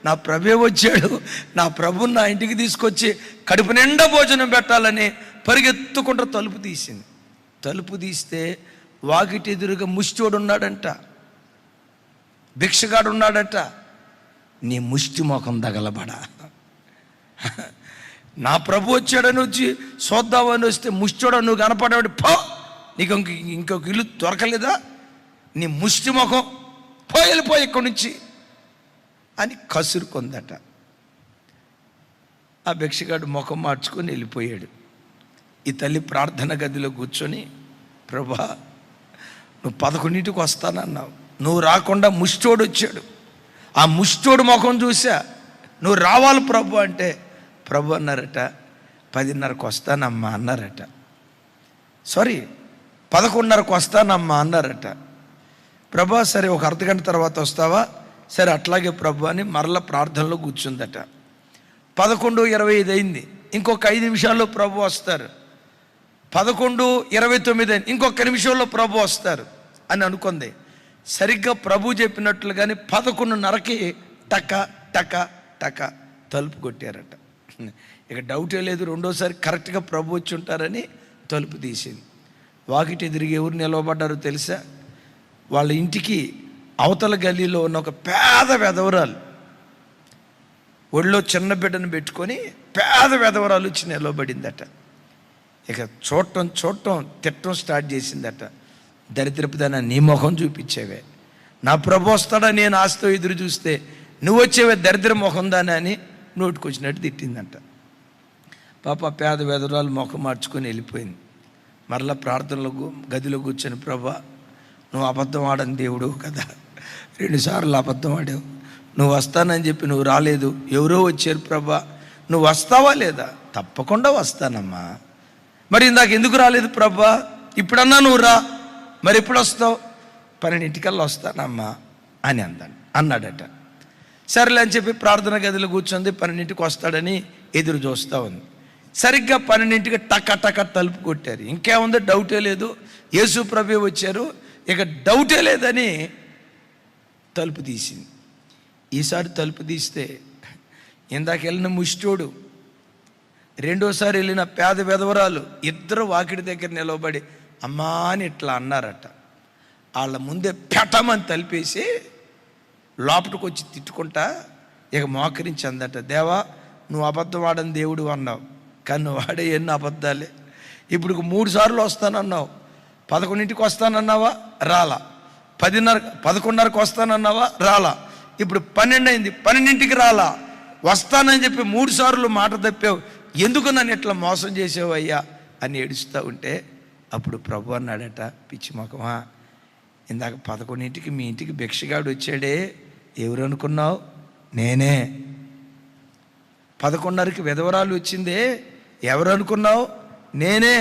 నా ప్రభే వచ్చాడు. నా ప్రభుని నా ఇంటికి తీసుకొచ్చి కడుపు నిండా భోజనం పెట్టాలని పరిగెత్తుకుంటూ తలుపు తీసింది. తలుపు తీస్తే వాకిటి ఎదురుగా ముష్టివాడు ఉన్నాడంట, భిక్షగాడు ఉన్నాడట. నీ ముష్టి ముఖం తగలబడా, నా ప్రభు వచ్చాడని వచ్చి చూద్దామని వస్తే ముష్టివాడు నువ్వు కనపడవాడు, పో, నీకు ఇంకొక ఇల్లు దొరకలేదా? నీ ముష్టి ముఖం, వెళ్ళిపోయి ఇక్కడి నుంచి అని కసురుకుందట. ఆ భిక్షగాడు ముఖం మార్చుకొని వెళ్ళిపోయాడు. ఈ తల్లి ప్రార్థన గదిలో కూర్చొని, ప్రభా నువ్వు 11ంటికి వస్తానన్నావు, నువ్వు రాకుండా ముష్టోడు వచ్చాడు. ఆ ముష్టోడు ముఖం చూసా, నువ్వు రావాలి ప్రభు అంటే ప్రభు అన్నారట 10:30కి వస్తానమ్మా అన్నారట. 11:30కి వస్తానమ్మా అన్నారట. ప్రభా సరే ఒక అర్ధగంట తర్వాత వస్తావా? సరే అట్లాగే ప్రభు అని మరలా ప్రార్థనలో కూర్చుందట. 11:25 అయింది, ఇంకొక 5 నిమిషాల్లో ప్రభు వస్తారు. 11:29 అయింది, ఇంకొక నిమిషంలో ప్రభు వస్తారు అని అనుకుంది. సరిగ్గా ప్రభు చెప్పినట్లుగానే 11:30కి టక టక టక తలుపు కొట్టారట. ఇక డౌటే లేదు, రెండోసారి కరెక్ట్గా ప్రభు వచ్చి ఉంటారని తలుపు తీసింది. వాకిటి ఎదురుగా ఎవరు నిలవబడ్డారో తెలుసా? వాళ్ళ ఇంటికి అవతల గల్లీలో ఉన్న ఒక పేద వెధవరాలు, ఒళ్ళో చిన్న బిడ్డను పెట్టుకొని పేద వెధవరాలు వచ్చి నిలవబడిందట. ఇక చూడటం తిట్టడం స్టార్ట్ చేసిందట. దరిద్రపుదానా, నీ ముఖం చూపించేవే, నా ప్రభు వస్తాడా నేను ఆస్తో ఎదురు చూస్తే నువ్వు వచ్చేవే దరిద్ర ముఖం దాని అని నోటుకొచ్చినట్టు తిట్టిందంట. పాప పేద వెధవరాలు ముఖం మార్చుకొని వెళ్ళిపోయింది. మరలా ప్రార్థనలో గదిలో కూర్చొని, ప్రభా నువ్వు అబద్ధం ఆడని దేవుడు కదా, 2 సార్లు అబద్ధం ఆడావు, నువ్వు వస్తానని చెప్పి నువ్వు రాలేదు, ఎవరో వచ్చారు ప్రభా, నువ్వు వస్తావా లేదా? తప్పకుండా వస్తానమ్మా. మరి ఇందాక ఎందుకు రాలేదు ప్రభా? ఇప్పుడన్నా నువ్వు రా, మరి ఎప్పుడు వస్తావు? 12ంటికల్లా వస్తానమ్మా అని అన్నాడట. సరేలే అని చెప్పి ప్రార్థన గదిలో కూర్చుంది. 12ంటికి వస్తాడని ఎదురు చూస్తూ ఉంది. సరిగ్గా 12ంటికి టక టక తలుపు కొట్టారు. ఇంకేముందో డౌటే లేదు, యేసు ప్రభు వచ్చారు, ఇక డౌటే లేదని తలుపు తీసింది. ఈసారి తలుపు తీస్తే ఇందాక వెళ్ళిన ముష్టోడు, రెండోసారి వెళ్ళిన పేద వెధవరాలు ఇద్దరు వాకిడి దగ్గర నిలవబడి అమ్మా అని ఇట్లా అన్నారట. వాళ్ళ ముందే పెట్టమని తలిపేసి లోపలికి వచ్చి తిట్టుకుంటా ఇక మోకరించి అందట, దేవా నువ్వు అబద్ధం ఆడని దేవుడు అన్నావు, కానీ నువ్వు వాడే ఎన్ని అబద్ధాలే. ఇప్పుడు 3 సార్లు వస్తానన్నావు, 11ంటికి వస్తానన్నావా రాలా, 11:30కి వస్తానన్నావా రాలా, ఇప్పుడు 12 అయింది 12ంటికి రాలా, వస్తానని చెప్పి 3 సార్లు మాట తప్పావు, ఎందుకు నన్ను ఇట్లా మోసం చేసావు అయ్యా అని ఏడుస్తూ ఉంటే అప్పుడు ప్రభు అన్నాడట, పిచ్చి మొఖమా, ఇందాక 11ంటికి మీ ఇంటికి భిక్షగాడు వచ్చాడే, ఎవరు అనుకున్నావు? నేనే. 11:30కి విధవరాలు వచ్చిందే, ఎవరు అనుకున్నావు? నేనే.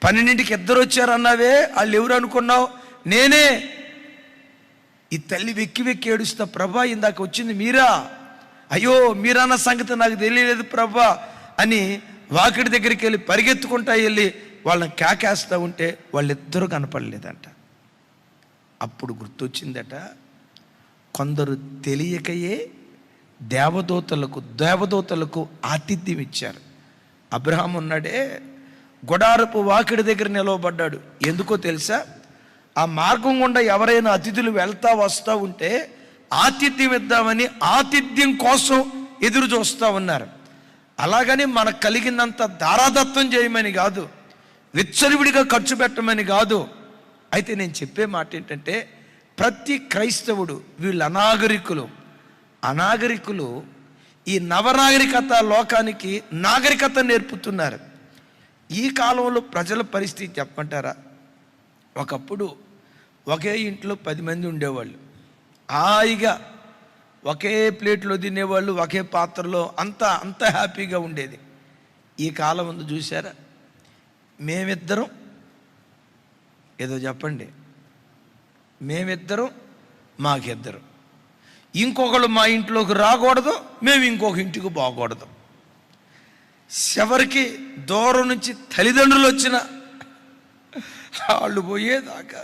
12ంటికి ఇద్దరు వచ్చారన్నావే, వాళ్ళు ఎవరు అనుకున్నావు? నేనే. ఈ తల్లి వెక్కి వెక్కి ఏడుస్తా, ప్రభా ఇందాక వచ్చింది మీరా, అయ్యో మీరన్న సంగతి నాకు తెలియలేదు ప్రభా అని వాకిడి దగ్గరికి వెళ్ళి పరిగెత్తుకుంటా వెళ్ళి వాళ్ళని కేకేస్తూ ఉంటే వాళ్ళిద్దరూ కనపడలేదంట. అప్పుడు గుర్తొచ్చిందట, కొందరు తెలియకయే దేవదూతలకు ఆతిథ్యం ఇచ్చారు. అబ్రహాం ఉన్నాడే, గుడారపు వాకిడి దగ్గర నిలవబడ్డాడు. ఎందుకో తెలుసా? ఆ మార్గం గుండా ఎవరైనా అతిథులు వెళ్తా వస్తూ ఉంటే ఆతిథ్యం ఇద్దామని, ఆతిథ్యం కోసం ఎదురు చూస్తూ ఉన్నారు. అలాగని మనకు కలిగినంత దారాదత్తం చేయమని కాదు, విచ్చలవిడిగా ఖర్చు పెట్టమని కాదు. అయితే నేను చెప్పే మాట ఏంటంటే, ప్రతి క్రైస్తవుడు, వీళ్ళు అనాగరికులు ఈ నవనాగరికత లోకానికి నాగరికత నేర్పుతున్నారు. ఈ కాలంలో ప్రజల పరిస్థితి చెప్పమంటారా? ఒకప్పుడు ఒకే ఇంట్లో 10 మంది ఉండేవాళ్ళు, హాయిగా ఒకే ప్లేట్లో తినేవాళ్ళు, ఒకే పాత్రలో, అంత హ్యాపీగా ఉండేది. ఈ కాలం ముందు చూసారా, మేమిద్దరం, ఏదో చెప్పండి, మేమిద్దరం మాకిద్దరం, ఇంకొకళ్ళు మా ఇంట్లోకి రాకూడదు, మేము ఇంకొక ఇంటికి పోకూడదు. చివరికి దూరం నుంచి తల్లిదండ్రులు వచ్చిన వాళ్ళు పోయేదాకా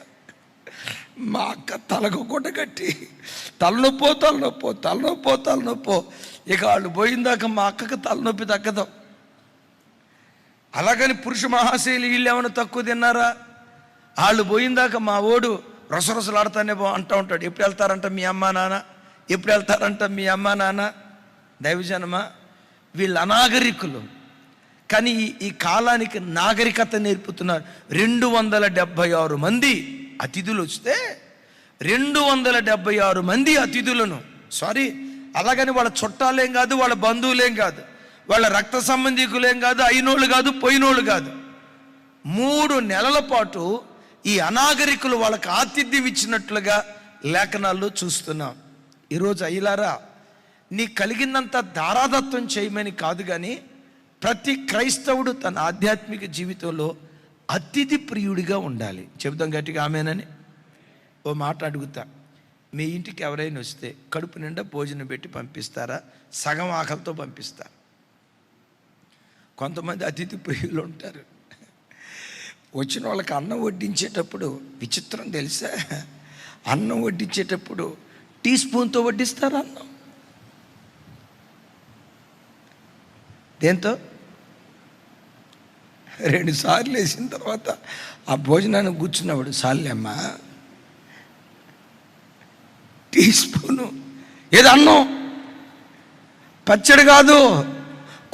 మా అక్క తలకు గుడ్డ కట్టి తలనొప్పో. ఇక వాళ్ళు పోయిందాక మా అక్కకు తలనొప్పి తగ్గదు. అలాగని పురుష మహాశైలి వీళ్ళు ఏమైనా తక్కువ తిన్నారా? వాళ్ళు పోయిందాక మా ఓడు రసరసలాడుతానే అంటూ ఉంటాడు, ఎప్పుడు వెళ్తారంట మీ అమ్మా నాన్న, ఎప్పుడు వెళ్తారంట మీ అమ్మా నాన్న. దైవజనమా, వీళ్ళు అనాగరికులు, కానీ ఈ కాలానికి నాగరికత నేర్పుతున్నారు. 276 మంది అతిథులు వస్తే 276 మంది అతిథులను, అలాగని వాళ్ళ చుట్టాలేం కాదు, వాళ్ళ బంధువులేం కాదు, వాళ్ళ రక్త సంబంధికులేం కాదు, అయినోళ్ళు కాదు, పోయినోళ్ళు కాదు, 3 నెలల పాటు ఈ అనాగరికులు వాళ్ళకి ఆతిథ్యం ఇచ్చినట్లుగా లేఖనాల్లో చూస్తున్నాం. ఈరోజు అయ్యలారా, నీ కలిగినంత దారాదత్వం చేయమని కాదు, కానీ ప్రతి క్రైస్తవుడు తన ఆధ్యాత్మిక జీవితంలో అతిథి ప్రియుడిగా ఉండాలి. చెబుతాం గట్టిగా ఆమేనని. ఓ మాట అడుగుతా, మీ ఇంటికి ఎవరైనా వస్తే కడుపు నిండా భోజనం పెట్టి పంపిస్తారా, సగం ఆకలితో పంపిస్తారా? కొంతమంది అతిథి ప్రియులు ఉంటారు. వచ్చిన వాళ్ళకి అన్నం వడ్డించేటప్పుడు విచిత్రం తెలుసా, అన్నం వడ్డించేటప్పుడు టీ స్పూన్తో వడ్డిస్తారు అన్నం. దేంతో? 2 సార్లు వేసిన తర్వాత ఆ భోజనానికి కూర్చున్నప్పుడు, సార్లేమ్మా టీ స్పూను, ఏదో అన్నం, పచ్చడి కాదు,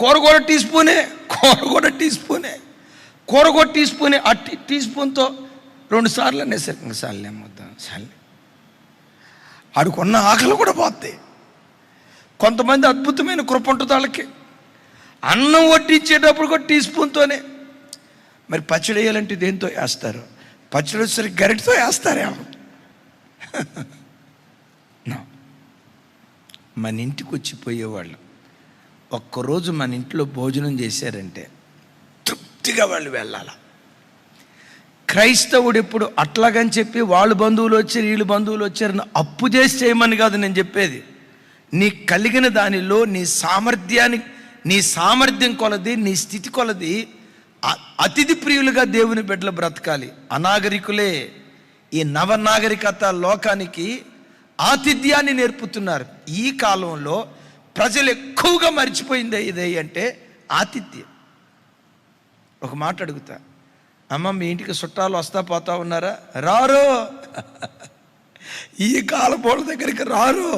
కూర కూడా టీ స్పూనే, ఆ టీ స్పూన్తో 2 సార్లు అనేసరికి సార్లేమ్మొద్దాం సార్లే. ఆడుకున్న ఆకలి కూడా పోతాయి. కొంతమంది అద్భుతమైన కృప ఉంటుంది వాళ్ళకి, అన్నం వడ్డించేటప్పుడు కూడా టీ స్పూన్తోనే. మరి పచ్చడి వేయాలంటే దేంతో వేస్తారు? పచ్చడి వచ్చేసరికి గరిటతో వేస్తారేమో. మన ఇంటికి వచ్చిపోయేవాళ్ళు ఒక్కరోజు మన ఇంట్లో భోజనం చేశారంటే తృప్తిగా వాళ్ళు వెళ్ళాల. క్రైస్తవుడు ఎప్పుడు అట్లాగని చెప్పి వాళ్ళు బంధువులు వచ్చారు, వీళ్ళు బంధువులు వచ్చారని అప్పు చేసి చేయమని కాదు నేను చెప్పేది. నీ కలిగిన దానిలో నీ సామర్థ్యం కొలది, నీ స్థితి కొలది అతిథి ప్రియులుగా దేవుని బిడ్డలు బ్రతకాలి. అనాగరికులే ఈ నవనాగరికత లోకానికి ఆతిథ్యాన్ని నేర్పుతున్నారు. ఈ కాలంలో ప్రజలు ఎక్కువగా మర్చిపోయింది ఇదే అంటే ఆతిథ్యం. ఒక మాట అడుగుతా, అమ్మ మీ ఇంటికి చుట్టాలు వస్తా పోతా ఉన్నారా? రారు. ఈ కాలపోళ్ళ దగ్గరికి రారు.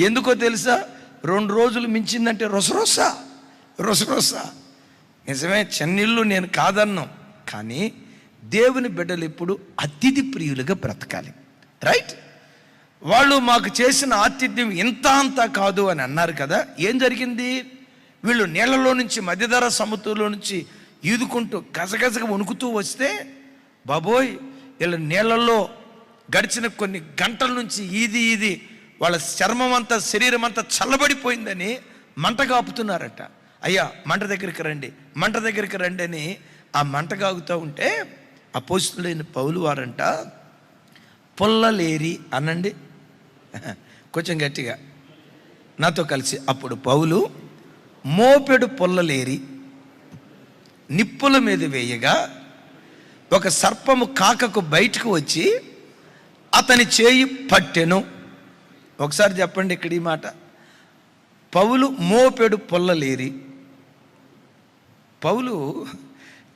ఎందుకో తెలుసా? 2 రోజులు మించిందంటే రొసరొస. నిజమే, చెన్నీళ్ళు నేను కాదన్నాం, కానీ దేవుని బిడ్డలు ఎప్పుడు అతిథి ప్రియులుగా బ్రతకాలి. రైట్? వాళ్ళు మాకు చేసిన ఆతిథ్యం ఇంత అంతా కాదు అని అన్నారు కదా. ఏం జరిగింది? వీళ్ళు నీళ్ళలో నుంచి, మధ్యధరా సముద్రంలో నుంచి ఈదుకుంటూ గజగజగా వణుకుతూ వస్తే, బాబోయ్, వీళ్ళ నీళ్ళల్లో గడిచిన కొన్ని గంటల నుంచి ఈది వాళ్ళ చర్మం అంతా, శరీరం అంతా చల్లబడిపోయిందని మంట కాపుతున్నారట. అయ్యా మంట దగ్గరికి రండి అని ఆ మంట కాగుతూ ఉంటే అపోస్తలుడైన పౌలు వారంట పొల్లలేరి అనండి కొంచెం గట్టిగా నాతో కలిసి. అప్పుడు పౌలు మోపెడు పొల్లలేరి నిప్పుల మీద వేయగా ఒక సర్పము కాకకు బయటకు వచ్చి అతని చేయి పట్టెను. ఒకసారి చెప్పండి ఇక్కడ ఈ మాట. పౌలు మోపెడు పొల్లలేరి. పౌలు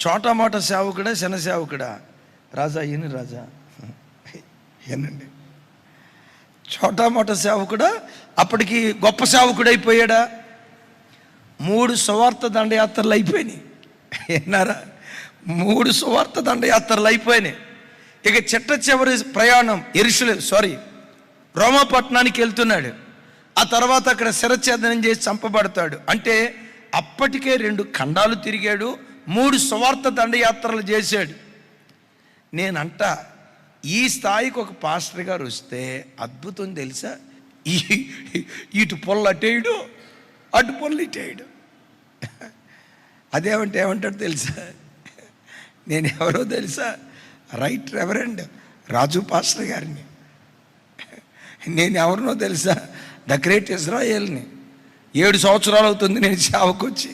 చోటామోట సేవకుడా, శన సేవకుడా? రాజా ఏనండి, చోటామోట సేవకుడా, అప్పటికి గొప్ప సేవకుడైపోయాడా? 3 సువార్త దండయాత్రలు అయిపోయినాయి. ఏనారా? 3 సువార్త దండయాత్రలు అయిపోయినాయి. ఇక చివరి ప్రయాణం రోమా పట్టణానికి వెళ్తున్నాడు. ఆ తర్వాత అక్కడ శిరచ్ఛేదనం చేసి చంపబడతాడు. అంటే అప్పటికే 2 ఖండాలు తిరిగాడు, 3 సువార్త దండయాత్రలు చేశాడు. నేనంట ఈ స్థాయికి ఒక పాస్టర్ గారు వస్తే అద్భుతం తెలుసా? ఇటు పొల్ల అటేయడు, అటు పొల్ల ఇటేయడు. అదేమంటే ఏమంటాడు తెలుసా? నేను ఎవరో తెలుసా? రైట్ రెవరెండ్ రాజు పాస్టర్ గారిని. నేను ఎవరినో తెలుసా? The great ఇజ్రాయేల్ని. 7 సంవత్సరాలు అవుతుంది నేను సేవకొచ్చి,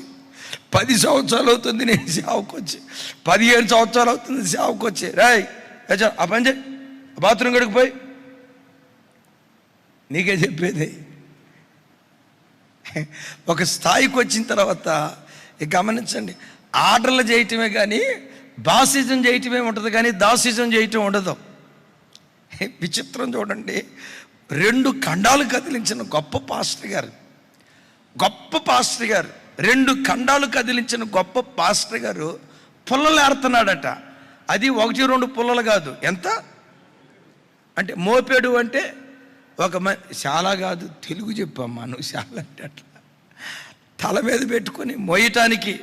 10 సంవత్సరాలు అవుతుంది నేను సేవకొచ్చి, 15 సంవత్సరాలు అవుతుంది సేవకొచ్చి. రాయ్ ఆ పని చేయి, బాత్రూమ్ గడికి పోయి, నీకే చెప్పేది. ఒక స్థాయికి వచ్చిన తర్వాత గమనించండి, ఆర్డర్లు చేయటమే కానీ బాసిజం చేయటమే ఉంటుంది, కానీ దాసిజం చేయటం ఉండదు. విచిత్రం చూడండి, 2 ఖండాలు కదిలించిన గొప్ప పాస్టర్ గారు, 2 ఖండాలు కదిలించిన గొప్ప పాస్టర్ గారు పుల్లలు ఏరుతున్నాడట. అది 1-2 పుల్లలు కాదు, ఎంత అంటే మోపేడు అంటే ఒక చాలా కాదు, తెలుగు చెప్పమ్మా నువ్వు, చాలా అంటే అట్లా తల మీద పెట్టుకొని మోయటానికి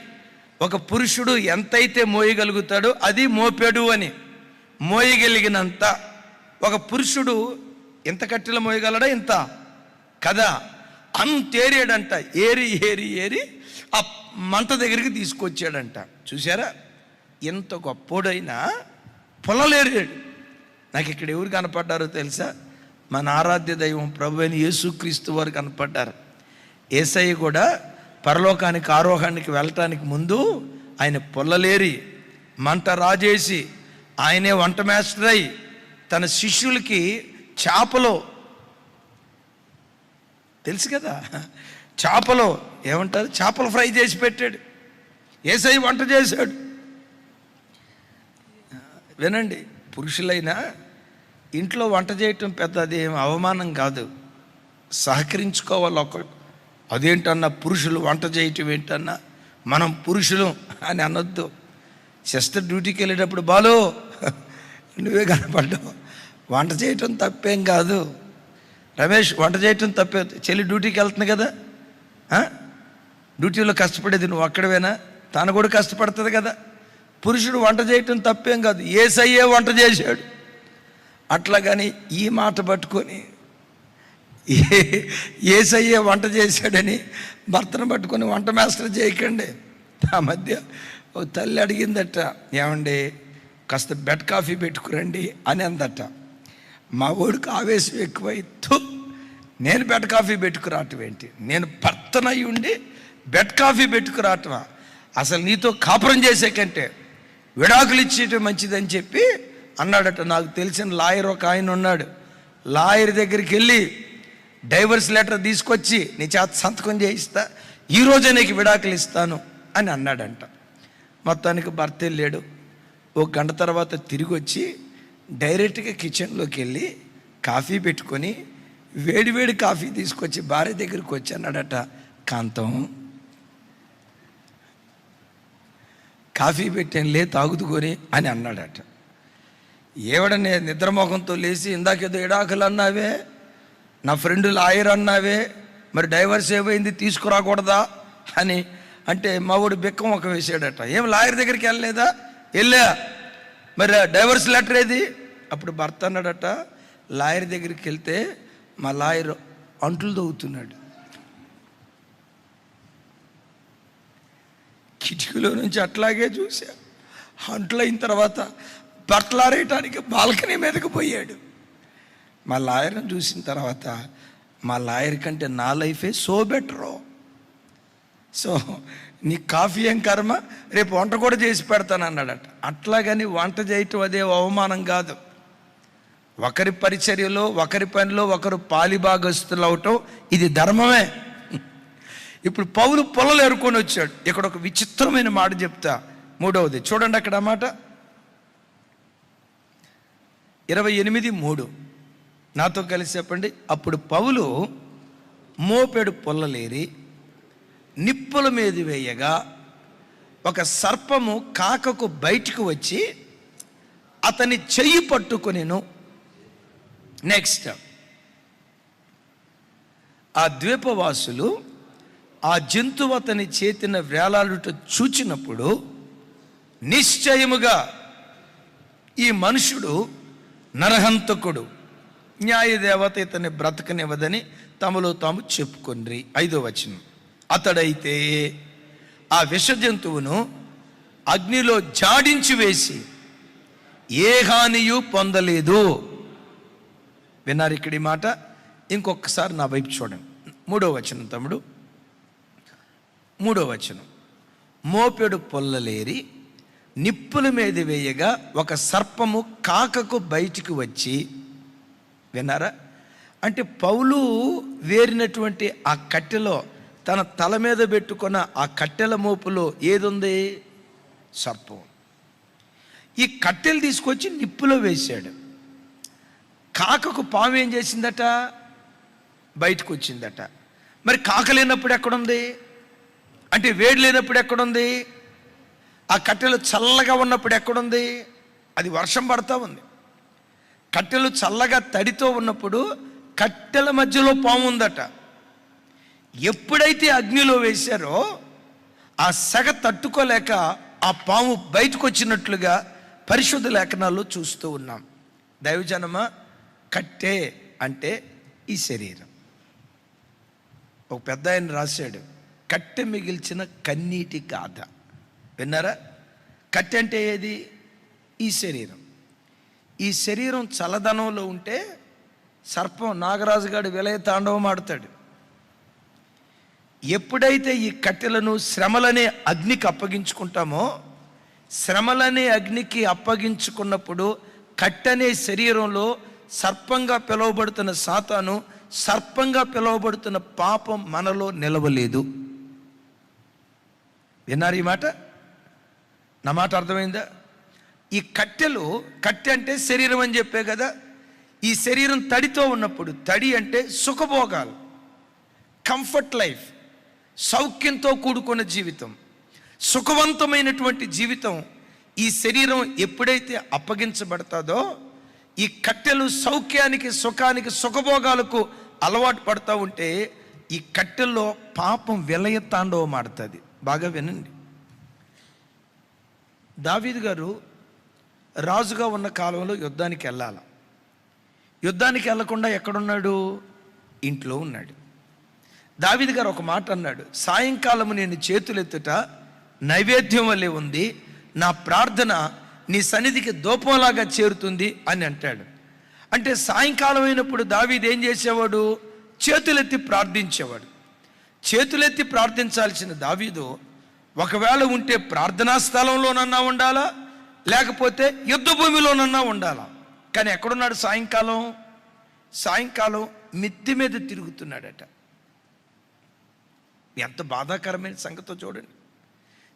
ఒక పురుషుడు ఎంతైతే మోయగలుగుతాడో అది మోపేడు అని. మోయగలిగినంత ఒక పురుషుడు ఎంత కట్టెలు మోయగలడా? ఇంత కదా, అంతేరాడంట. ఏరి ఏరి ఏరి ఆ మంట దగ్గరికి తీసుకొచ్చాడంట. చూసారా, ఎంత గొప్పోడైనా పొలలేరాడు. నాకు ఇక్కడ ఎవరు కనపడ్డారో తెలుసా? మన ఆరాధ్య దైవం ప్రభు అయిన యేసుక్రీస్తు వారు కనపడ్డారు. యేసయ్య కూడా పరలోకానికి ఆరోహణకి వెళ్ళటానికి ముందు ఆయన పొల్లలేరి మంట రాజేసి ఆయనే వంట మాస్టర్ అయి తన శిష్యులకి చేపలో, తెలుసు కదా, చేపలో ఏమంటారు, చేపల ఫ్రై చేసి పెట్టాడు. యేసయ్య వంట చేశాడు. వినండి, పురుషులైనా ఇంట్లో వంట చేయటం పెద్ద అదేం అవమానం కాదు, సహకరించుకోవాలి ఒకరు. అదేంటన్నా పురుషులు వంట చేయటం ఏంటన్నా, మనం పురుషులు అని అనొద్దు. సిస్టర్ డ్యూటీకి వెళ్ళేటప్పుడు బాలు నువ్వే కనపడ్డావు, వంట చేయటం తప్పేం కాదు. రమేష్ వంట చేయటం తప్పే, చెల్లి డ్యూటీకి వెళ్తుంది కదా, డ్యూటీలో కష్టపడేది నువ్వు అక్కడవేనా, తను కూడా కష్టపడుతుంది కదా. పురుషుడు వంట చేయటం తప్పేం కాదు, యేసయ్యే వంట చేశాడు. అట్లా కానీ ఈ మాట పట్టుకొని యేసయ్యే వంట చేశాడని భర్తను పట్టుకొని వంట మాస్టర్ చేయకండి. ఆ మధ్య ఓ తల్లి అడిగిందట, ఏమండి కాస్త బెడ్ కాఫీ పెట్టుకురండి అని అందట. మా ఓడికి ఆవేశం ఎక్కువై, నేను బెడ్ కాఫీ పెట్టుకురావటం ఏంటి, నేను భర్తనయ్యి ఉండి బెడ్ కాఫీ పెట్టుకురావటమా, అసలు నీతో కాపురం చేసే కంటే విడాకులు ఇచ్చేయటం మంచిదని చెప్పి అన్నాడట. నాకు తెలిసిన లాయర్ ఒక ఆయన ఉన్నాడు, లాయర్ దగ్గరికి వెళ్ళి డైవర్స్ లెటర్ తీసుకొచ్చి నీ చేత సంతకం చేయిస్తా, ఈరోజే నీకు విడాకులు ఇస్తాను అని అన్నాడంట. మొత్తానికి భర్త వెళ్ళాడు. 1 గంట తర్వాత తిరిగి వచ్చి డైరెక్ట్గా కిచెన్లోకి వెళ్ళి కాఫీ పెట్టుకొని వేడివేడి కాఫీ తీసుకొచ్చి భార్య దగ్గరికి వచ్చి అన్నాడట, కాంతం కాఫీ పెట్టానులే తాగుతుకొని అని అన్నాడట. ఏవడనే నిద్రమోహంతో లేచి, ఇందాకేదో విడాకులు అన్నావే, నా ఫ్రెండ్ లాయర్ అన్నావే, మరి డైవర్స్ ఏమైంది తీసుకురాకూడదా అని అంటే మా వాడు బిక్కం ఒక వేసాడట. ఏం లాయర్ దగ్గరికి వెళ్ళలేదా? వెళ్ళా, మరి డైవర్స్ లెటర్ ఏది? అప్పుడు భర్త అన్నాడట, లాయర్ దగ్గరికి వెళ్తే మా లాయర్ అంట్లు తవ్వుతున్నాడు. కిటికీలో నుంచి అట్లాగే చూసా. అంట్లు అయిన తర్వాత బట్టలారేయటానికి బాల్కనీ మీదకి పోయాడు. మా లాయర్ని చూసిన తర్వాత మా లాయర్ కంటే నా లైఫే సో బెటరు. సో నీ కాఫీ ఏం కర్మ, రేపు వంట కూడా చేసి పెడతాను అన్నాడట. అట్లాగని వంట చేయటం అదే అవమానం కాదు. ఒకరి పరిచర్యలో, ఒకరి పనిలో ఒకరు పాలిభాగస్తులు అవటం ఇది ధర్మమే. ఇప్పుడు పౌలు పొలలు ఎరుకొని వచ్చాడు. ఇక్కడ ఒక విచిత్రమైన మాట చెప్తా, 3వది చూడండి అక్కడ మాట 28:3 నాతో కలిసి చెప్పండి. అప్పుడు పౌలు మోపెడు పొల్లలేరి నిప్పుల మీద వేయగా ఒక సర్పము కాకకు బయటకు వచ్చి అతని చెయ్యి పట్టుకొనెను. నెక్స్ట్, ఆ ద్వీపవాసులు ఆ జంతువు అతని చేతిన వేలాడుట చూచినప్పుడు నిశ్చయముగా ఈ మనుషుడు నరహంతకుడు, న్యాయదేవత ఇతన్ని బ్రతకనివ్వదని తమలో తాము చెప్పుకొండ్రి. 5వ వచనం. అతడైతే ఆ విష జంతువును అగ్నిలో జాడించి వేసి ఏ హానియు పొందలేదు. విన్నారు ఇక్కడి మాట? ఇంకొకసారి నా వైపు చూడండి. 3వ వచనం తమ్ముడు. 3వ వచనం. మోపెడు పొల్లలేరి నిప్పుల మీద వేయగా ఒక సర్పము కాకకు బయటికి వచ్చి. విన్నారా? అంటే పౌలు వేరినటువంటి ఆ కట్టెలో తన తల మీద పెట్టుకున్న ఆ కట్టెల మోపులో ఏదుంది? సర్పం. ఈ కట్టెలు తీసుకొచ్చి నిప్పులో వేశాడు. కాకకు పాము ఏం చేసిందట? బయటకు వచ్చిందట. మరి కాక లేనప్పుడు ఎక్కడుంది? అంటే వేడి లేనప్పుడు ఎక్కడుంది? ఆ కట్టెలు చల్లగా ఉన్నప్పుడు ఎక్కడుంది? అది వర్షం పడతా ఉంది. కట్టెలు చల్లగా తడితో ఉన్నప్పుడు కట్టెల మధ్యలో పాము ఉందట. ఎప్పుడైతే అగ్నిలో వేశారో ఆ సెగ తట్టుకోలేక ఆ పాము బయటకు వచ్చినట్లుగా పరిశుద్ధ లేఖనాల్లో చూస్తూ ఉన్నాం. దైవజనమా, కట్టె అంటే ఈ శరీరం. ఒక పెద్ద ఆయన రాశాడు, కట్టె మిగిల్చిన కన్నీటి గాథ. విన్నారా? కట్టె అంటే ఏది? ఈ శరీరం. ఈ శరీరం చల్లదనంలో ఉంటే సర్పం నాగరాజు గారు విలయ తాండవం ఆడతాడు. ఎప్పుడైతే ఈ కట్టెలను శ్రమలనే అగ్నికి అప్పగించుకుంటామో, శ్రమలనే అగ్నికి అప్పగించుకున్నప్పుడు కట్టెనే శరీరంలో సర్పంగా పిలువబడుతున్న సాతాను, సర్పంగా పిలువబడుతున్న పాపం మనలో నిలవలేదు. విన్నారు ఈ మాట? నా మాట అర్థమైందా? ఈ కట్టె అంటే శరీరం అని చెప్పే కదా. ఈ శరీరం తడితో ఉన్నప్పుడు, తడి అంటే సుఖభోగాలు, కంఫర్ట్ లైఫ్, సౌఖ్యంతో కూడుకున్న జీవితం, సుఖవంతమైనటువంటి జీవితం. ఈ శరీరం ఎప్పుడైతే అప్పగించబడతాదో ఈ కట్టెలు సౌఖ్యానికి, సుఖానికి, సుఖభోగాలకు అలవాటు పడతా ఉంటే ఈ కట్టెల్లో పాపం విలయ తాండవం ఆడుతుంది. బాగా వినండి. దావీదు గారు రాజుగా ఉన్న కాలంలో యుద్ధానికి వెళ్ళాల. యుద్ధానికి వెళ్ళకుండా ఎక్కడున్నాడు? ఇంట్లో ఉన్నాడు. దావీదు గారు ఒక మాట అన్నాడు, సాయంకాలము నేను చేతులెత్తుట నైవేద్యం వల్లే ఉంది, నా ప్రార్థన నీ సన్నిధికి ధూపంలాగా చేరుతుంది అని అంటాడు. అంటే సాయంకాలం అయినప్పుడు దావీదు ఏం చేసేవాడు? చేతులెత్తి ప్రార్థించేవాడు. చేతులెత్తి ప్రార్థించాల్సిన దావీదు ఒకవేళ ఉంటే ప్రార్థనా స్థలంలోనన్నా ఉండాలా, లేకపోతే యుద్ధ భూమిలోనన్నా ఉండాలా. కానీ ఎక్కడున్నాడు? సాయంకాలం మిద్దె మీద తిరుగుతున్నాడట. ఎంత బాధాకరమైన సంగతో చూడండి.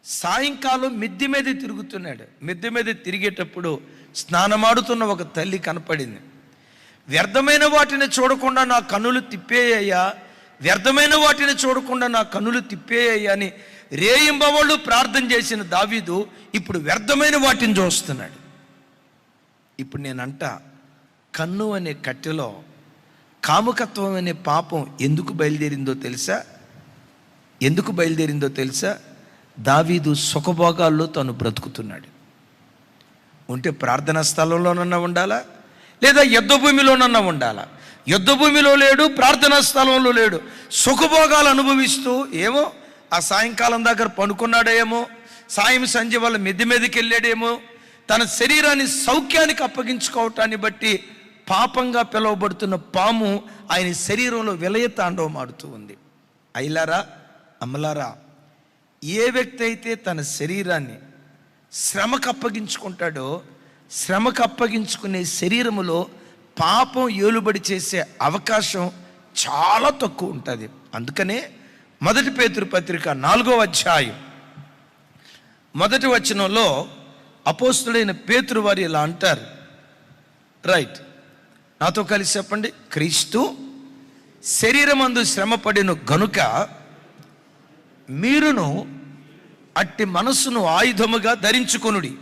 సాయంకాలం మిద్దె మీద తిరుగుతున్నాడు. మిద్దె మీద తిరిగేటప్పుడు స్నానమాడుతున్న ఒక తల్లి కనపడింది. వ్యర్థమైన వాటిని చూడకుండా నా కన్నులు తిప్పేయ్యా, వ్యర్థమైన వాటిని చూడకుండా నా కన్నులు తిప్పేయ్యా అని రేయింబవళ్ళు ప్రార్థన చేసిన దావీదు ఇప్పుడు వ్యర్థమైన వాటిని చూస్తున్నాడు. ఇప్పుడు నేనంట, కన్ను అనే కట్టెలో కాముకత్వం అనే పాపం ఎందుకు బయలుదేరిందో తెలుసా? దావీదు సుఖభోగాల్లో తను బ్రతుకుతున్నాడు. ఉంటే ప్రార్థనా స్థలంలోనన్నా ఉండాలా, లేదా యుద్ధ భూమిలోనన్నా ఉండాలా. యుద్ధ భూమిలో లేడు, ప్రార్థనా స్థలంలో లేడు. సుఖభోగాలు అనుభవిస్తూ ఏమో ఆ సాయంకాలం దగ్గర పనుకున్నాడేమో, సాయం సంధ్య వాళ్ళ మిద్దె మీదకి వెళ్ళాడేమో. తన శరీరాన్ని సౌఖ్యానికి అప్పగించుకోవటాన్ని బట్టి పాపంగా పిలువబడుతున్న పాము ఆయన శరీరంలో విలయ తాండవం ఆడుతూ ఉంది. అయ్యలారా, అమ్మలారా, ఏ వ్యక్తి అయితే తన శరీరాన్ని శ్రమకు అప్పగించుకుంటాడో, శ్రమకు అప్పగించుకునే శరీరములో పాపం ఏలుబడి చేసే అవకాశం చాలా తక్కువ ఉంటుంది. అందుకనే 1 పేతురు పత్రిక 4వ అధ్యాయం 1వ వచనంలో అపోస్తుడైన పేతురు వారు ఇలా అంటారు. రైట్, నాతో కలిసి చెప్పండి. క్రీస్తు శరీరమందు శ్రమపడిన గనుక మీరును అట్టి మనస్సును ఆయుధముగా ధరించుకొనుడి.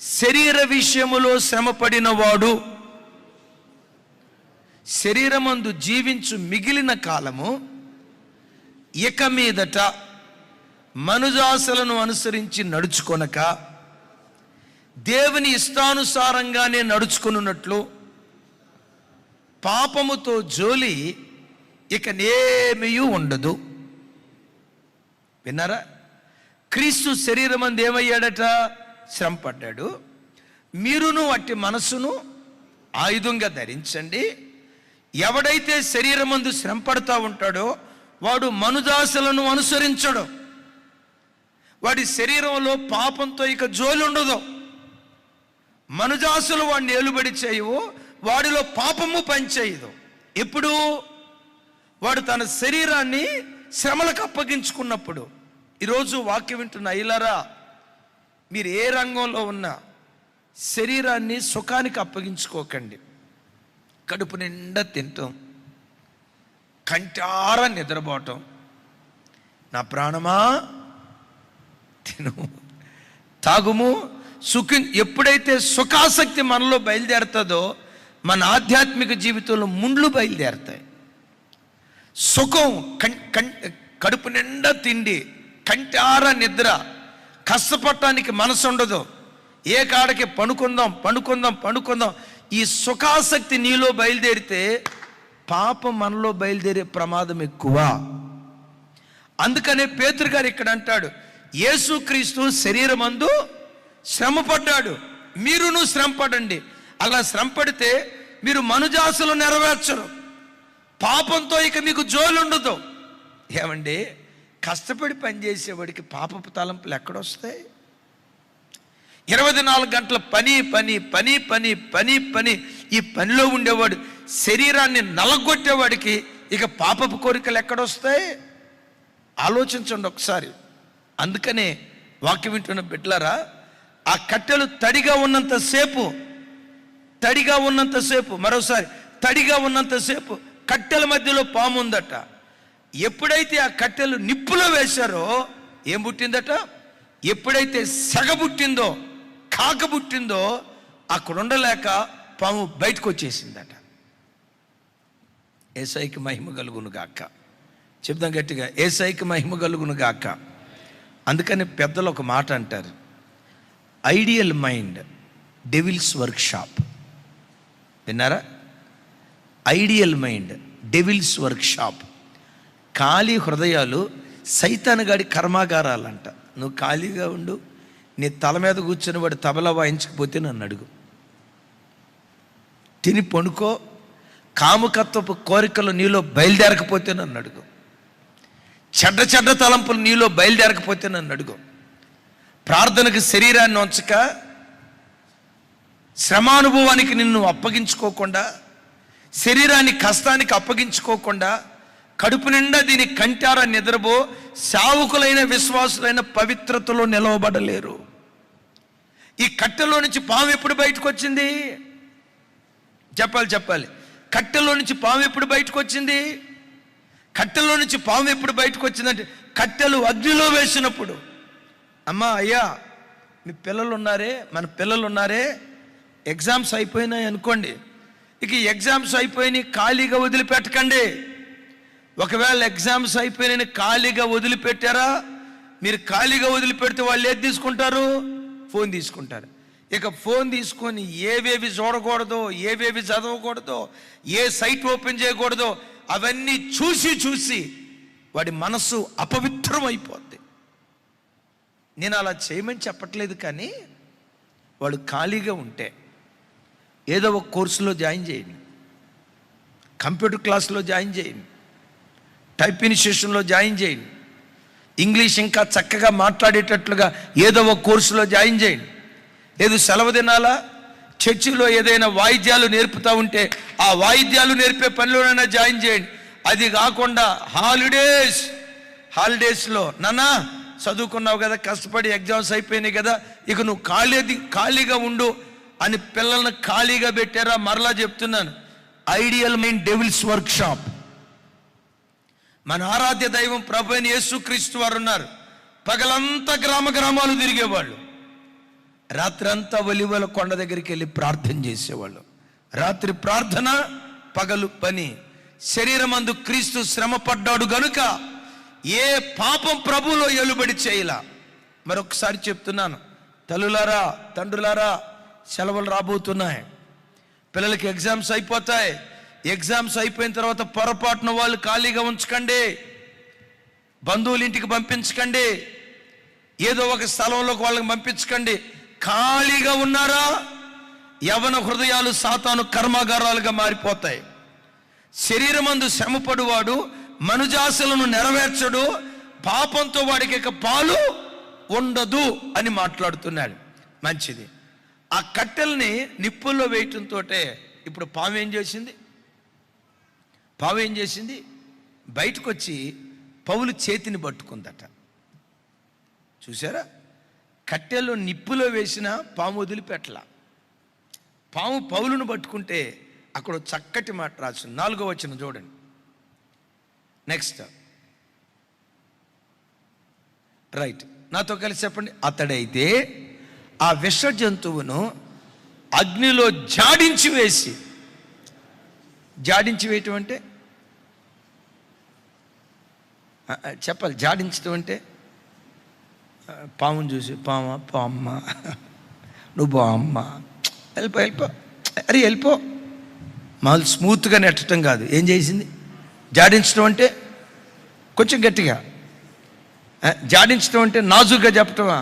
శరీర విషయములో శ్రమపడిన వాడు శరీరమందు జీవించు మిగిలిన కాలము ఇక మీదట మనుజాసలను అనుసరించి నడుచుకొనక దేవుని ఇష్టానుసారంగానే నడుచుకొనున్నట్లు పాపముతో జోలి ఇక నేమియూ ఉండదు. విన్నారా? క్రీస్తు శరీరమందు ఏమయ్యాడట? శ్రమ పడ్డాడు. మీరును అట్టి మనస్సును ఆయుధంగా ధరించండి. ఎవడైతే శరీరమందు శ్రమ పడతా ఉంటాడో వాడు మనుదాసలను అనుసరించడు. వాడి శరీరంలో పాపంతో ఇక జోలి ఉండదు. మనుజాసులు వాడిని ఏలుబడి చేయవు, వాడిలో పాపము పనిచేయదు. ఎప్పుడు? వాడు తన శరీరాన్ని శ్రమలకు అప్పగించుకున్నప్పుడు. ఈరోజు వాక్యం వింటున్న అయ్యలారా, మీరు ఏ రంగంలో ఉన్నా శరీరాన్ని సుఖానికి అప్పగించుకోకండి. కడుపు నిండా తింటాం, కంటారా నిద్రపోవటం. నా ప్రాణమా తిను, తాగుము, ఎప్పుడైతే సుఖాసక్తి మనలో బయలుదేరుతుందో మన ఆధ్యాత్మిక జీవితంలో ముండ్లు బయలుదేరుతాయి. సుఖం కడుపు నిండా తిండి, కంటారా నిద్ర, కష్టపడటానికి మనసు ఉండదు. ఏ కాడకి పడుకుందాం. ఈ సుఖాసక్తి నీలో బయలుదేరితే పాపం మనలో బయలుదేరే ప్రమాదం ఎక్కువ. అందుకనే పేతురు గారు ఇక్కడ అంటాడు, యేసుక్రీస్తు శరీరమందు శ్రమ పడ్డాడు, మీరును శ్రమ పడండి. అలా శ్రమ పడితే మీరు మనుజాసులు నెరవేర్చరు. పాపంతో ఇక మీకు జోలు ఉండదు. ఏమండి, కష్టపడి పనిచేసేవాడికి పాపపు తలంపులు ఎక్కడొస్తాయి? 24 గంటల పని. ఈ పనిలో ఉండేవాడు, శరీరాన్ని నలగొట్టేవాడికి ఇక పాపపు కోరికలు ఎక్కడొస్తాయి? ఆలోచించండి ఒకసారి. అందుకనే వాక్యం వింటున్న బిడ్డలారా, ఆ కట్టెలు తడిగా ఉన్నంతసేపు మరోసారి తడిగా ఉన్నంతసేపు కట్టెల మధ్యలో పాము ఉందట. ఎప్పుడైతే ఆ కట్టెలు నిప్పులో వేశారో ఏం పుట్టిందట? ఎప్పుడైతే సెగ పుట్టిందో, కాక పుట్టిందో, అక్కడ ఉండలేక పాము బయటకు వచ్చేసిందట. యేసయ్యకి మహిమ కలుగును గాక. చెప్దాం గట్టిగా, యేసయ్యకి మహిమ కలుగును గాక. అందుకని పెద్దలు ఒక మాట అంటారు, ఐడియల్ మైండ్ డెవిల్స్ వర్క్షాప్. విన్నారా? Ideal mind devils workshop. ఖాళీ హృదయాలు సైతాను గాడి కర్మాగారాలంట. నువ్వు ఖాళీగా ఉండు, నీ తల మీద కూర్చొని వాడు తబలా వాయించకపోతే నన్ను అడుగు. తిని పడుకో, కాముకత్వపు కోరికలు నీలో బయలుదేరకపోతే నన్ను అడుగు. చెడ్డ తలంపులు నీలో బయలుదేరకపోతే నన్ను అడుగు. ప్రార్థనకు శరీరాన్ని ఉంచక, శ్రమానుభవానికి నిన్ను అప్పగించుకోకుండా, శరీరాన్ని కష్టానికి అప్పగించుకోకుండా, కడుపు నిండా దీని కంటారా నిద్రపో, సావుకులైన విశ్వాసులైన పవిత్రతలో నిలవబడలేరు. ఈ కట్టెలో నుంచి పాము ఎప్పుడు బయటకు వచ్చింది? చెప్పాలి. కట్టెలో నుంచి పాము ఎప్పుడు బయటకు వచ్చింది? కట్టెలో నుంచి పాము ఎప్పుడు బయటకు వచ్చిందంటే కట్టెలు అగ్నిలో వేసినప్పుడు. అమ్మా, అయ్యా, మీ మన పిల్లలు ఉన్నారే, ఎగ్జామ్స్ అయిపోయినాయి అనుకోండి. ఇక ఎగ్జామ్స్ అయిపోయినాయి ఖాళీగా వదిలిపెట్టకండి. ఒకవేళ ఎగ్జామ్స్ అయిపోయినాయి ఖాళీగా వదిలిపెట్టారా, మీరు ఖాళీగా వదిలిపెడితే వాళ్ళు ఏది తీసుకుంటారు? ఫోన్ తీసుకుంటారు. ఇక ఫోన్ తీసుకొని ఏవేవి చూడకూడదో, ఏవేవి చదవకూడదో, ఏ సైట్ ఓపెన్ చేయకూడదో అవన్నీ చూసి వాడి మనస్సు అపవిత్రం అయిపోద్ది. నేను అలా చేయమని చెప్పట్లేదు, కానీ వాడు ఖాళీగా ఉంటే ఏదో ఒక కోర్సులో జాయిన్ చేయండి, కంప్యూటర్ క్లాస్లో జాయిన్ చేయండి, టైప్ ఇనిషియేషన్లో జాయిన్ చేయండి, ఇంగ్లీష్ ఇంకా చక్కగా మాట్లాడేటట్లుగా ఏదో ఒక కోర్సులో జాయిన్ చేయండి. ఏదో సెలవు దినాలా చర్చిలో ఏదైనా వాయిద్యాలు నేర్పుతూ ఉంటే ఆ వాయిద్యాలు నేర్పే పనిలోనైనా జాయిన్ చేయండి. అది కాకుండా హాలిడేస్లో నాన్న చదువుకున్నావు కదా, కష్టపడి ఎగ్జామ్స్ అయిపోయినాయి కదా, ఇక నువ్వు ఖాళీగా ఉండు అని పిల్లల్ని ఖాళీగా పెట్టారా? మరలా చెప్తున్నాను, ఐడియల్ మైండ్ డెవిల్స్ వర్క్షాప్. మన ఆరాధ్య దైవం ప్రభు అయిన యేసుక్రీస్తు వారు ఉన్నారు. పగలంతా గ్రామాలు తిరిగేవాళ్ళు, రాత్రంతా ఒలీవల కొండ దగ్గరికి వెళ్ళి ప్రార్థన చేసేవాళ్ళు. రాత్రి ప్రార్థన, పగలు పని. శరీరమందు క్రీస్తు శ్రమ పడ్డాడు గనుక ఏ పాపం ప్రభువులో ఏలుబడి చేయలా. మరొకసారి చెప్తున్నాను, తల్లులారా, తండ్రులారా, సెలవులు రాబోతున్నాయి, పిల్లలకి ఎగ్జామ్స్ అయిపోతాయి. ఎగ్జామ్స్ అయిపోయిన తర్వాత పొరపాటున వాళ్ళు ఖాళీగా ఉంచకండి, బంధువుల ఇంటికి పంపించకండి, ఏదో ఒక స్థలంలోకి వాళ్ళకి పంపించకండి. ఖాళీగా ఉన్నారా, యవన హృదయాలు సాతాను కర్మాగారాలుగా మారిపోతాయి. శరీరమందు శ్రమపడువాడు మనుజాశలను నెరవేర్చడు, పాపంతో వాడికి ఇక పాలు ఉండదు అని మాట్లాడుతున్నాడు. మంచిది. ఆ కట్టెల్ని నిప్పుల్లో వేయటంతో ఇప్పుడు పాము ఏం చేసింది, బయటకు వచ్చి పౌలు చేతిని పట్టుకుందట. చూసారా, కట్టెల్లో నిప్పులో వేసిన పాము వదిలిపెట్టల. పాము పౌలును పట్టుకుంటే అక్కడ చక్కటి మాట రాసు. 4వ వచనం చూడండి. నెక్స్ట్ రైట్, నాతో కలిసి చెప్పండి. అతడైతే ఆ విష జంతువును అగ్నిలో జాడించి వేయటం అంటే చెప్పాలి. జాడించడం అంటే పాముని చూసి పామ్మ నువ్వు బామ్మ వెళ్ళిపో అరే వెళ్ళిపో, మామూలు స్మూత్గా నెట్టడం కాదు. ఏం చేసింది? జాడించడం అంటే కొంచెం గట్టిగా, జాడించడం అంటే నాజుగ్గా చెప్పటమా?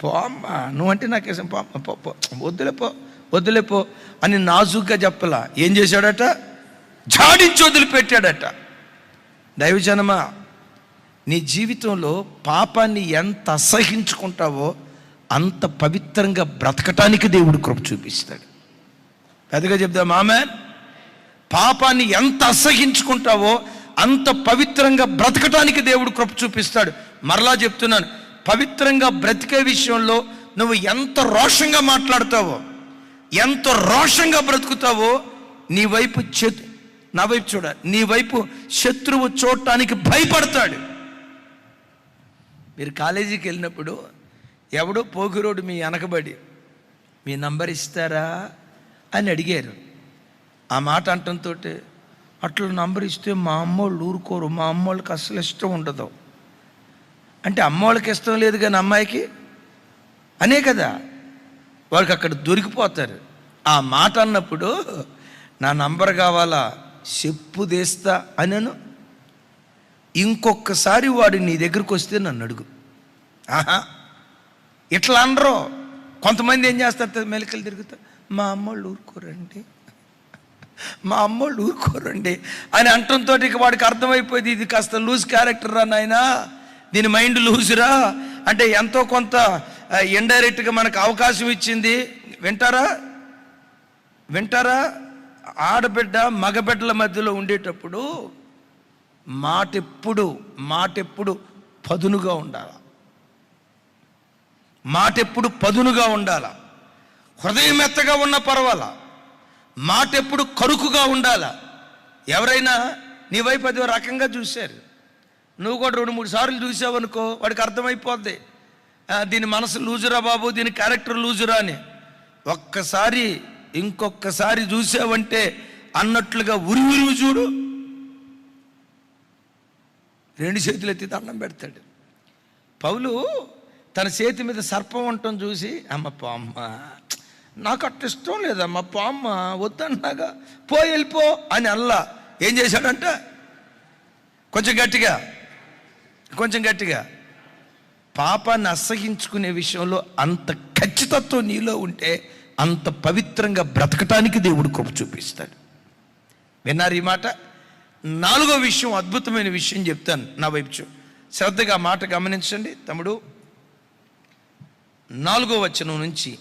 పోమ్మ నువ్వంటే నాకేసం వద్దులేపో అని నాజుగ్గా చెప్పలా. ఏం చేశాడట? జాడించి వదిలిపెట్టాడట. దైవజనమా, నీ జీవితంలో పాపాన్ని ఎంత అసహించుకుంటావో అంత పవిత్రంగా బ్రతకటానికి దేవుడు కృప చూపిస్తాడు. పెద్దగా చెప్దాం ఆమేన్. పాపాన్ని ఎంత అసహించుకుంటావో అంత పవిత్రంగా బ్రతకటానికి దేవుడు కృప చూపిస్తాడు. మరలా చెప్తున్నాను, పవిత్రంగా బ్రతికే విషయంలో నువ్వు ఎంత రోషంగా మాట్లాడతావో, ఎంత రోషంగా బ్రతుకుతావో, నీ వైపు నా వైపు చూడ, నీ వైపు శత్రువు చూడటానికి భయపడతాడు. మీరు కాలేజీకి వెళ్ళినప్పుడు ఎవడో పోగిరోడు మీ వెనకబడి మీ నంబర్ ఇస్తారా అని అడిగారు. ఆ మాట అంటంతో అట్లా నంబర్ ఇస్తే మా అమ్మోళ్ళు ఊరుకోరు, మా అమ్మోళ్ళకి అసలు ఇష్టం ఉండదు. అంటే అమ్మోళ్ళకి ఇష్టం లేదు కానీ అమ్మాయికి అనే కదా, వాళ్ళకి అక్కడ దొరికిపోతారు. ఆ మాట అన్నప్పుడు నా నంబర్ కావాలా, చెప్పు తీస్తా అనను. ఇంకొకసారి వాడు నీ దగ్గరికి వస్తే నన్ను అడుగు. ఇట్లా అనరు. కొంతమంది ఏం చేస్తారు, మెలికలు తిరుగుతారు, మా అమ్మోళ్ళు ఊరుకోరండి అని అంటంతో వాడికి అర్థమైపోయింది, ఇది కాస్త లూజ్ క్యారెక్టర్ రా నాయనా, దీని మైండ్ లూజురా. అంటే ఎంతో కొంత ఇండైరెక్ట్గా మనకు అవకాశం ఇచ్చింది. వింటారా? ఆడబిడ్డ మగబిడ్డల మధ్యలో ఉండేటప్పుడు మాటెప్పుడు పదునుగా ఉండాలి. మాటెప్పుడు పదునుగా ఉండాల. హృదయం మెత్తగా ఉన్న పర్వాలా, మాటెప్పుడు కరుకుగా ఉండాల. ఎవరైనా నీ వైపు అదే రకంగా చూశారు, నువ్వు కూడా 2-3 సార్లు చూసావు అనుకో, వాడికి అర్థమైపోద్ది దీని మనసు లూజురా బాబు, దీని క్యారెక్టర్ లూజురా అని. ఒక్కసారి ఇంకొకసారి చూసావంటే అన్నట్లుగా ఉరి చూడు, 2 చేతులు ఎత్తి దండం పెడతాడు. పౌలు తన చేతి మీద సర్పం ఉండటం చూసి, పామ్మ నాకు అట్ట ఇష్టం లేదమ్మా, పామ్మ వద్దన్నాగా, వెళ్ళిపో అని అల్లా. ఏం చేశాడంట? కొంచెం గట్టిగా పాపాన్ని అసహించుకునే విషయంలో అంత ఖచ్చితత్వం నీలో ఉంటే అంత పవిత్రంగా బ్రతకటానికి దేవుడు కృప చూపిస్తాడు. విన్నారు ఈ మాట? 4వ విషయం, అద్భుతమైన విషయం చెప్తాను. నా వైపు శ్రద్ధగా మాట గమనించండి తమ్ముడు. 4వ వచనం నుంచి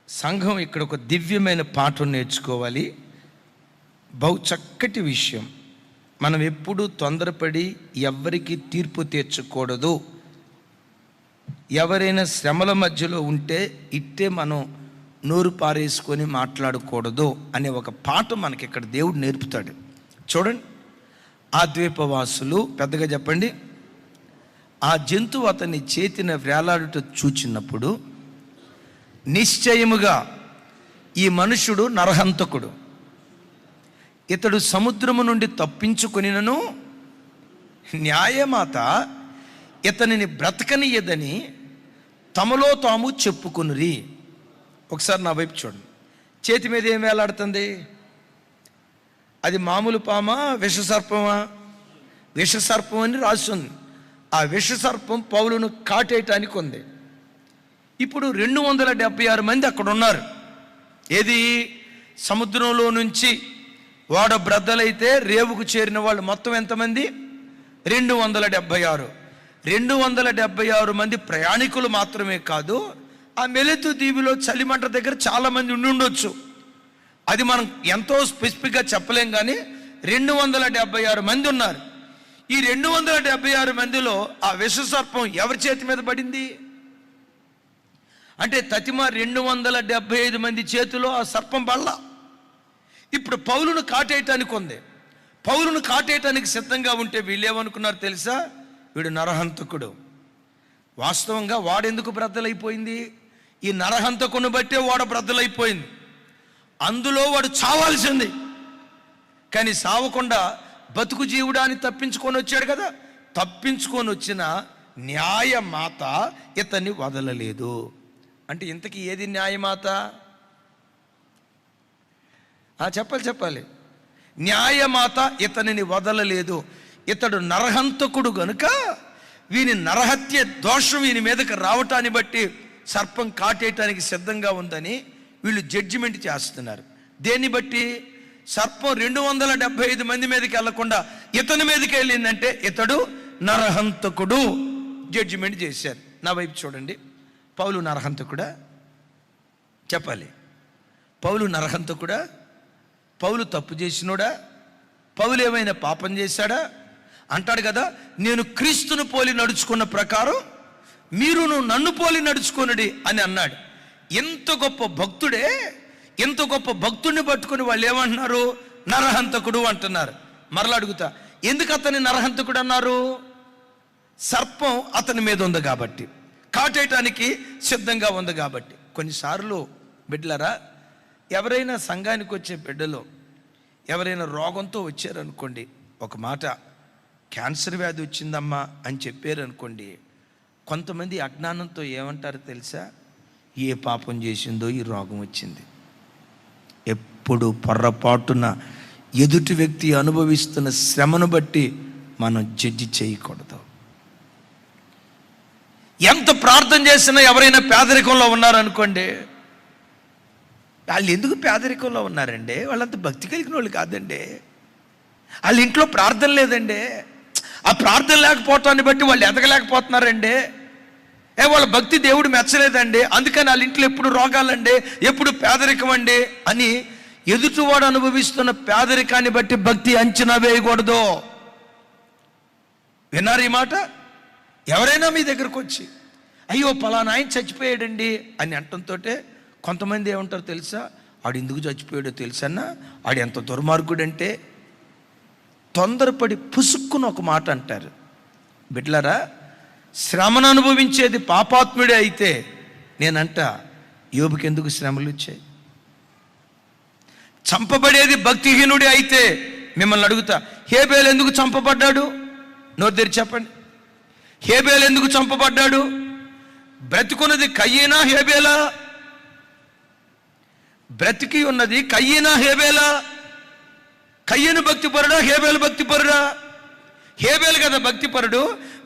సంఘం ఇక్కడ ఒక దివ్యమైన పాఠం నేర్చుకోవాలి. బహు చక్కటి విషయం. మనం ఎప్పుడూ తొందరపడి ఎవరికి తీర్పు తీర్చకూడదు. ఎవరైనా శ్రమల మధ్యలో ఉంటే ఇట్టే మనం నోరు పారేసుకొని మాట్లాడకూడదు అనే ఒక పాఠం మనకి ఇక్కడ దేవుడు నేర్పుతాడు. చూడండి, ఆ ద్వీపవాసులు, పెద్దగా చెప్పండి, ఆ జంతువు అతని చేతిన వేలాడుట చూచినప్పుడు నిశ్చయముగా ఈ మనుషుడు నరహంతకుడు, ఇతడు సముద్రము నుండి తప్పించుకొనినను న్యాయమాత ఇతనిని బ్రతకనియదని తమలో తాము చెప్పుకొనిరి. ఒకసారి నా వైపు చూడండి. చేతి మీద ఏం వేలాడుతుంది? అది మామూలు పామా, విషసర్పమా? విషసర్పం అని రాస్తుంది. ఆ విషసర్పం పౌలును కాటేయటానికి ఉంది. ఇప్పుడు 276 మంది అక్కడ ఉన్నారు. ఏది? సముద్రంలో నుంచి ఓడ బ్రద్దలైతే రేవుకు చేరిన వాళ్ళు మొత్తం ఎంతమంది? 276. 276 మంది ప్రయాణికులు మాత్రమే కాదు, ఆ మెలెతు దీవిలో చలిమంట దగ్గర చాలామంది ఉండొచ్చు. అది మనం ఎంతో స్పెసిఫిక్గా చెప్పలేం, కానీ 276 మంది ఉన్నారు. ఈ 276 మందిలో ఆ విషసర్పం ఎవరి చేతి మీద పడింది అంటే తతిమ 275 మంది చేతిలో ఆ సర్పం బళ్ళ. ఇప్పుడు పౌలును కాటేయటానికి ఉంది. పౌలును కాటేయటానికి సిద్ధంగా ఉంటే వీళ్ళేమనుకున్నారు తెలుసా? వీడు నరహంతకుడు. వాస్తవంగా వాడెందుకు బ్రద్దలైపోయింది? ఈ నరహంతకుని బట్టే వాడు బ్రద్దలైపోయింది. అందులో వాడు చావాల్సింది, కానీ సావకుండా బతుకు జీవుడాన్ని తప్పించుకొని వచ్చాడు కదా. తప్పించుకొని వచ్చిన న్యాయమాత ఇతన్ని వదలలేదు. అంటే ఇంతకీ ఏది న్యాయమాత? చెప్పాలి. న్యాయమాత ఇతనిని వదలలేదు. ఇతడు నరహంతకుడు గనుక వీని నరహత్య దోషం వీని మీదకి రావటాన్ని బట్టి సర్పం కాటేయటానికి సిద్ధంగా ఉందని వీళ్ళు జడ్జిమెంట్ చేస్తున్నారు. దేన్ని బట్టి? సర్పం 275 మంది మీదకి వెళ్లకుండా ఇతని మీదకి వెళ్ళిందంటే ఇతడు నరహంతకుడు జడ్జిమెంట్ చేశారు. నా వైపు చూడండి. పౌలు నరహంతకుడా? చెప్పాలి. పౌలు నరహంతకుడా? పౌలు తప్పు చేసినోడా? పౌలు ఏమైనా పాపం చేశాడా? అంటాడు కదా, నేను క్రీస్తును పోలి నడుచుకున్న ప్రకారం మీరును నన్ను పోలి నడుచుకున్నది అని అన్నాడు. ఎంత గొప్ప భక్తుడే! ఎంత గొప్ప భక్తుడిని పట్టుకుని వాళ్ళు ఏమంటున్నారు? నరహంతకుడు అంటున్నారు. మరలా అడుగుతా, ఎందుకు అతని నరహంతకుడు అన్నారు? సర్పం అతని మీద ఉంది కాబట్టి, కాటేయటానికి సిద్ధంగా ఉంది కాబట్టి. కొన్నిసార్లు బిడ్డలారా, ఎవరైనా సంఘానికి వచ్చే బిడ్డలో ఎవరైనా రోగంతో వచ్చారనుకోండి, ఒక మాట క్యాన్సర్ వ్యాధి వచ్చిందమ్మా అని చెప్పారనుకోండి, కొంతమంది అజ్ఞానంతో ఏమంటారు తెలుసా? ఏ పాపం చేసిందో ఈ రోగం వచ్చింది. ఎప్పుడు పొర్రపాటున ఎదుటి వ్యక్తి అనుభవిస్తున్న శ్రమను బట్టి మనం జడ్జి చేయకూడదు. ఎంత ప్రార్థన చేసినా ఎవరైనా పేదరికంలో ఉన్నారనుకోండి, వాళ్ళు ఎందుకు పేదరికంలో ఉన్నారండి? వాళ్ళంత భక్తి కలిగిన వాళ్ళు కాదండి. వాళ్ళ ఇంట్లో ప్రార్థన లేదండి. ఆ ప్రార్థన లేకపోవటాన్ని బట్టి వాళ్ళు ఎదగలేకపోతున్నారండి. వాళ్ళ భక్తి దేవుడు మెచ్చలేదండి, అందుకని వాళ్ళ ఇంట్లో ఎప్పుడు రోగాలండి, ఎప్పుడు పేదరికం అండి అని ఎదుటివాడు అనుభవిస్తున్న పేదరికాన్ని బట్టి భక్తి అంచనా వేయకూడదు. విన్నారు ఈ మాట? ఎవరైనా మీ దగ్గరకు వచ్చి అయ్యో పలానా ఆయన చచ్చిపోయాడండి అని అంటంతో కొంతమంది ఏమంటారు తెలుసా? ఆడు ఎందుకు చచ్చిపోయాడో తెలుసన్నా, ఆడు ఎంత దుర్మార్గుడంటే తొందరపడి పుసుక్కుని ఒక మాట అంటారు. బిడ్డలారా, శ్రమను అనుభవించేది పాపాత్ముడే అయితే నేనంట యోబుకి ఎందుకు శ్రమలు వచ్చాయి? చంపబడేది భక్తిహీనుడే అయితే మిమ్మల్ని అడుగుతా, హేబేలు ఎందుకు చంపబడ్డాడు? నోరు తెరిచి చెప్పండి. హేబేలు ఎందుకు చంపబడ్డాడు? బ్రతికున్నది కయ్యేనా హేబేలా? బ్రతికి ఉన్నది కయ్యేనా హేబేలా? కయ్యను భక్తిపరుడా, హేబేలు భక్తిపరుడా? హేబేలు కదా భక్తిపరుడు.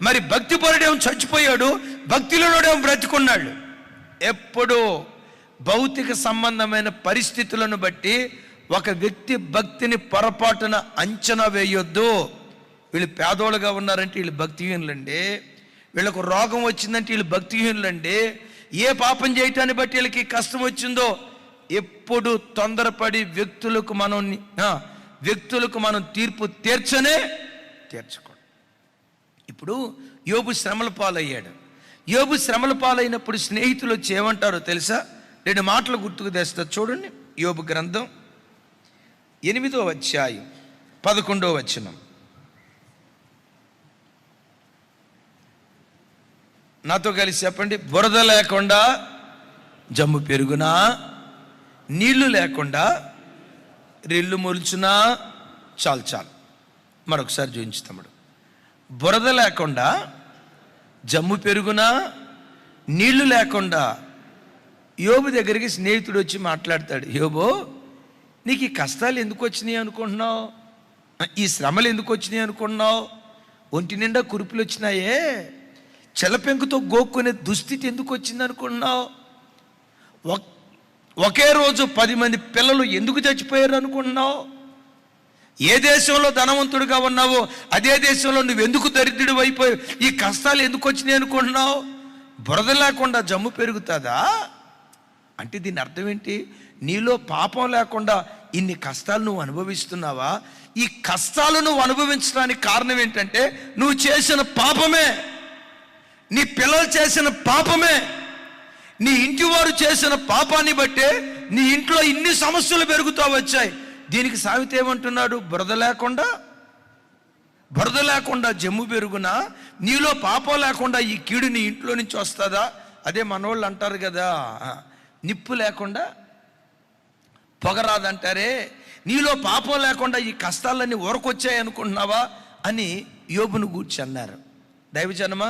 మరి భక్తిపరుడేమో చచ్చిపోయాడు, భక్తిలోడేమో బ్రతికున్నాడు. ఎప్పుడు భౌతిక సంబంధమైన పరిస్థితులను బట్టి ఒక వ్యక్తి భక్తిని పొరపాటున అంచనా వేయొద్దు. వీళ్ళు పేదోళ్ళుగా ఉన్నారంటే వీళ్ళు భక్తిహీనులండి, వీళ్ళకు రోగం వచ్చిందంటే వీళ్ళు భక్తిహీనులండి, ఏ పాపం చేయటాన్ని బట్టి వీళ్ళకి కష్టం వచ్చిందో. ఎప్పుడు తొందరపడి వ్యక్తులకు మనం తీర్పు తీర్చకూడదు. ఇప్పుడు యోబు శ్రమల పాలయ్యాడు. యోబు శ్రమల పాలైనప్పుడు స్నేహితులు వచ్చి ఏమంటారో తెలుసా? 2 మాటలు గుర్తుకు తెస్తా చూడండి. యోబు గ్రంథం 8వ అధ్యాయం 11వ వచనం. నాతో కలిసి చెప్పండి. బురద లేకుండా జమ్ము పెరుగునా, నీళ్లు లేకుండా రెల్లు మొలుచునా, చాలు మరొకసారి చూపించుతాడు. బురద లేకుండా జమ్ము పెరుగునా, నీళ్లు లేకుండా యోబు దగ్గరికి స్నేహితుడు వచ్చి మాట్లాడతాడు. యోబో, నీకు ఈ కష్టాలు ఎందుకు వచ్చినాయి అనుకుంటున్నావు? ఈ శ్రమలు ఎందుకు వచ్చినాయి అనుకుంటున్నావు? ఒంటి నిండా కురుపులు వచ్చినాయే, చెలపెంకుతో గోక్కునే దుస్థితి ఎందుకు వచ్చింది అనుకుంటున్నావు? ఒకే రోజు 10 మంది పిల్లలు ఎందుకు చచ్చిపోయారు అనుకుంటున్నావు? ఏ దేశంలో ధనవంతుడిగా ఉన్నావో అదే దేశంలో నువ్వు ఎందుకు దరిద్రుడు అయిపోయావు? ఈ కష్టాలు ఎందుకు వచ్చినాయి అనుకుంటున్నావు? బురద లేకుండా జమ్ము పెరుగుతుందా అంటే దీని అర్థం ఏంటి? నీలో పాపం లేకుండా ఇన్ని కష్టాలు నువ్వు అనుభవిస్తున్నావా? ఈ కష్టాలు నువ్వు అనుభవించడానికి కారణం ఏంటంటే నువ్వు చేసిన పాపమే, నీ పిల్లలు చేసిన పాపమే, నీ ఇంటి వారు చేసిన పాపాన్ని బట్టే నీ ఇంట్లో ఇన్ని సమస్యలు పెరుగుతూ వచ్చాయి. దీనికి సామెత ఏమంటున్నాడు? బురద లేకుండా జమ్ము పెరుగునా, నీలో పాపం లేకుండా ఈ కీడు నీ ఇంట్లో నుంచి వస్తుందా? అదే మనోళ్ళు అంటారు కదా, నిప్పు లేకుండా పొగ రాదంటారే, నీలో పాపం లేకుండా ఈ కష్టాలన్నీ ఊరకొచ్చాయి అనుకుంటున్నావా అని యోబును గూర్చి అన్నారు. దైవజనమా,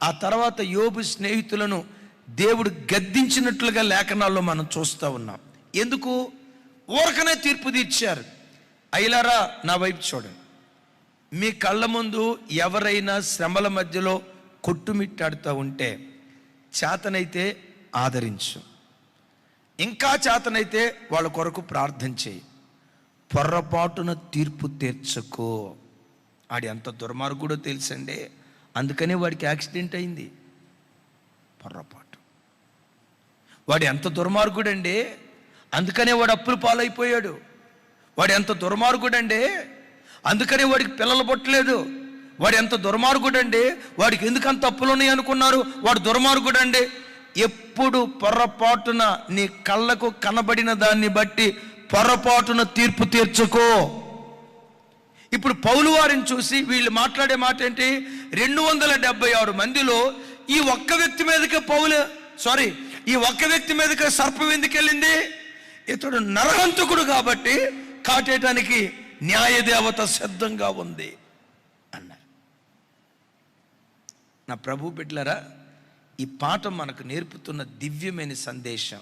ఆ తర్వాత యోబు స్నేహితులను దేవుడు గద్దించినట్లుగా లేఖనాల్లో మనం చూస్తూ ఉన్నాం. ఎందుకు? ఊరకనే తీర్పు తీర్చారు. అయ్యలారా, నా వైపు చూడండి. మీ కళ్ళ ముందు ఎవరైనా శ్రమల మధ్యలో కొట్టుమిట్టాడుతూ ఉంటే చేతనైతే ఆదరించు, ఇంకా చేతనైతే వాళ్ళ కొరకు ప్రార్థన చేయి. పొర్రపాటున తీర్పు తీర్చుకో. ఆడి ఎంత దుర్మార్గుడో తెలుసండి, అందుకనే వాడికి యాక్సిడెంట్ అయింది. పొర్రపాటు. వాడు ఎంత దుర్మార్గుడండి, అందుకనే వాడు అప్పుల పాలైపోయాడు. వాడు ఎంత దుర్మార్గుడండి, అందుకనే వాడికి పిల్లలు పుట్టలేదు. వాడు ఎంత దుర్మార్గుడండి, వాడికి ఎందుకంత అప్పులు ఉన్నాయి అనుకున్నారు, వాడు దుర్మార్గుడండి. ఎప్పుడు పొరపాటున నీ కళ్ళకు కనబడిన దాన్ని బట్టి పొరపాటున తీర్పు తీర్చుకో. ఇప్పుడు పౌలు వారిని చూసి వీళ్ళు మాట్లాడే మాట ఏంటి? 276 మందిలో ఈ ఒక్క వ్యక్తి మీదకి ఈ ఒక్క వ్యక్తి మీదకి సర్పం ఎందుకు వెళ్ళింది? ఇతడు నరహంతకుడు కాబట్టి కాటేయటానికి న్యాయదేవత సిద్ధంగా ఉంది అన్నారు. నా ప్రభు బిడ్డలారా, ఈ పాఠం మనకు నేర్పుతున్న దివ్యమైన సందేశం,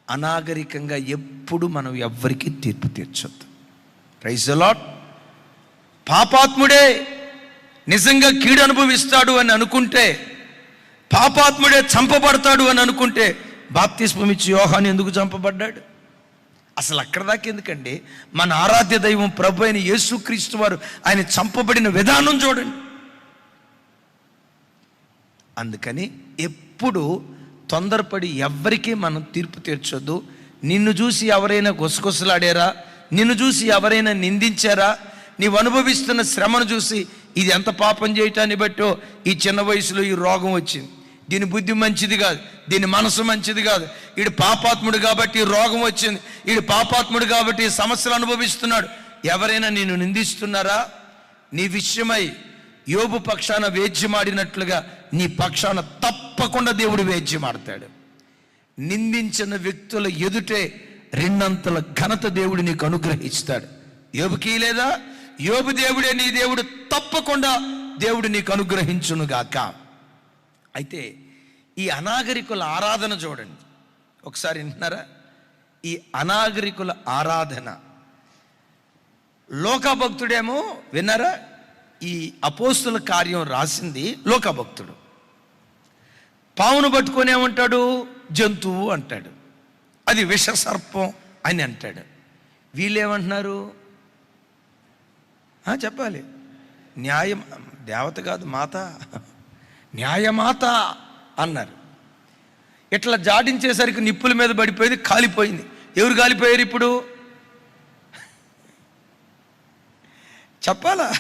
అనాగరికంగా ఎప్పుడు మనం ఎవ్వరికీ తీర్పు తీర్చొద్దు. Praise the Lord. పాపాత్ముడే నిజంగా కీడు అనుభవిస్తాడు అని అనుకుంటే, పాపాత్ముడే చంపబడతాడు అని అనుకుంటే, బాప్తిస్మం ఇచ్చి యోహాను ఎందుకు చంపబడ్డాడు? అసలు అక్కడ దాకా ఎందుకండి? మన ఆరాధ్య దైవం ప్రభు అయిన యేసుక్రీస్తు వారు ఆయన చంపబడిన విధానం చూడండి. అందుకని ఎప్పుడు తొందరపడి ఎవ్వరికీ మనం తీర్పు తీర్చొద్దు. నిన్ను చూసి ఎవరైనా గుసగుసలాడారా, నిన్ను చూసి ఎవరైనా నిందించారా, నీవు అనుభవిస్తున్న శ్రమను చూసి ఇది ఎంత పాపం చేయటాన్ని బట్టో ఈ చిన్న వయసులో ఈ రోగం వచ్చింది, దీని బుద్ధి మంచిది కాదు, దీని మనసు మంచిది కాదు, వీడు పాపాత్ముడు కాబట్టి ఈ రోగం వచ్చింది, వీడు పాపాత్ముడు కాబట్టి ఈ సమస్యలు అనుభవిస్తున్నాడు, ఎవరైనా నిన్ను నిందిస్తున్నారా? నీ విషయమై యోబు పక్షాన వేద్యమాడినట్లుగా నీ పక్షాన తప్పకుండా దేవుడు వేద్యమాడతాడు. నిందించిన వ్యక్తుల ఎదుటే 2 ఘనత దేవుడు నీకు అనుగ్రహిస్తాడు. యోబుకి లేదా? యోబు దేవుడే నీ దేవుడు, తప్పకుండా దేవుడు నీకు అనుగ్రహించునుగాక. అయితే ఈ అనాగరికుల ఆరాధన చూడండి ఒకసారి, వింటున్నారా? ఈ అనాగరికుల ఆరాధన, లోకభక్తుడేమో విన్నారా? ఈ అపోస్తుల కార్యం రాసింది లోకభక్తుడు. పావును పట్టుకొని ఏమంటాడు? జంతువు అంటాడు, అది విష సర్పం అని అంటాడు. వీళ్ళేమంటున్నారు? చెప్పాలి, న్యాయం దేవత కాదు మాత, న్యాయమాత అన్నారు. ఇట్లా జాడించేసరికి నిప్పుల మీద పడిపోయింది, కాలిపోయింది. ఎవరు కాలిపోయారు ఇప్పుడు? చెప్పాలా?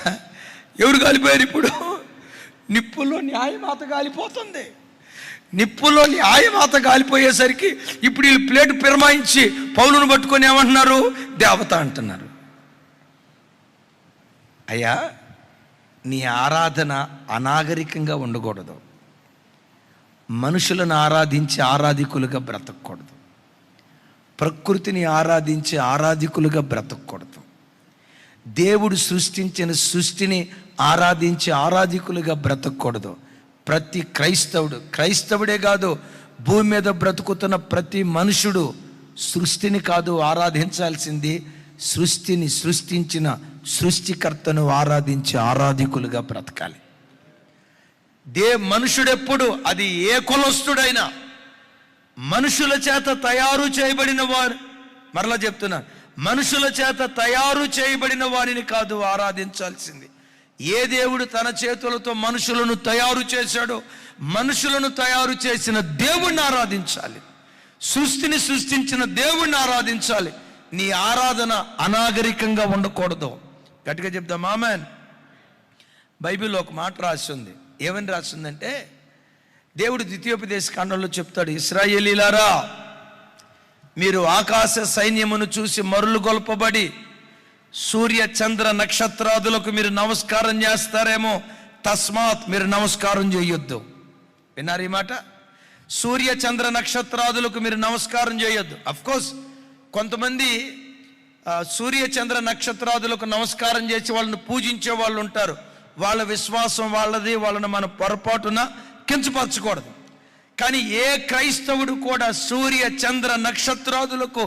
ఎవరు కాలిపోయారు ఇప్పుడు? నిప్పుల్లో న్యాయమాత కాలిపోతుంది. నిప్పుల్లో న్యాయమాత కాలిపోయేసరికి ఇప్పుడు వీళ్ళు ప్లేటు పిరమాయించి పౌలును పట్టుకొని ఏమంటున్నారు? దేవత అంటున్నారు. అయ్యా, నీ ఆరాధన అనాగరికంగా ఉండకూడదు. మనుషులను ఆరాధించి ఆరాధికులుగా బ్రతకూడదు. ప్రకృతిని ఆరాధించి ఆరాధికులుగా బ్రతకూడదు. దేవుడు సృష్టించిన సృష్టిని ఆరాధించి ఆరాధికులుగా బ్రతకూడదు. ప్రతి క్రైస్తవుడే కాదు, భూమి మీద బ్రతుకుతున్న ప్రతి మనుషుడు సృష్టిని కాదు ఆరాధించాల్సింది, సృష్టిని సృష్టించిన సృష్టికర్తను ఆరాధించి ఆరాధికులుగా బ్రతకాలి. మనుషుడెప్పుడు, అది ఏ కులస్తుడైనా, మనుషుల చేత తయారు చేయబడిన వారు, మరలా చెప్తున్నా, మనుషుల చేత తయారు చేయబడిన వారిని కాదు ఆరాధించాల్సింది. ఏ దేవుడు తన చేతులతో మనుషులను తయారు చేశాడో, మనుషులను తయారు చేసిన దేవుణ్ణి ఆరాధించాలి. సృష్టిని సృష్టించిన దేవుణ్ణి ఆరాధించాలి. నీ ఆరాధన అనాగరికంగా ఉండకూడదు. గట్టిగా చెప్దాం ఆమేన్. బైబిల్లో ఒక మాట రాసింది. ఏమని రాసిందంటే, దేవుడు ద్వితీయోపదేశ కాండంలో చెప్తాడు, ఇశ్రాయేలీలారా, మీరు ఆకాశ సైన్యమును చూసి మరులు గొల్పబడి సూర్య చంద్ర నక్షత్రాదులకు మీరు నమస్కారం చేస్తారేమో, తస్మాత్ మీరు నమస్కారం చేయొద్దు. విన్నారు ఈ మాట? సూర్య చంద్ర నక్షత్రాదులకు మీరు నమస్కారం చేయొద్దు. అఫ్కోర్స్ కొంతమంది సూర్య చంద్ర నక్షత్రాదులకు నమస్కారం చేసి వాళ్ళని పూజించే వాళ్ళు ఉంటారు. వాళ్ళ విశ్వాసం వాళ్ళది, వాళ్ళని మనం పొరపాటున కించపరచకూడదు. కానీ ఏ క్రైస్తవుడు కూడా సూర్య చంద్ర నక్షత్రాదులకు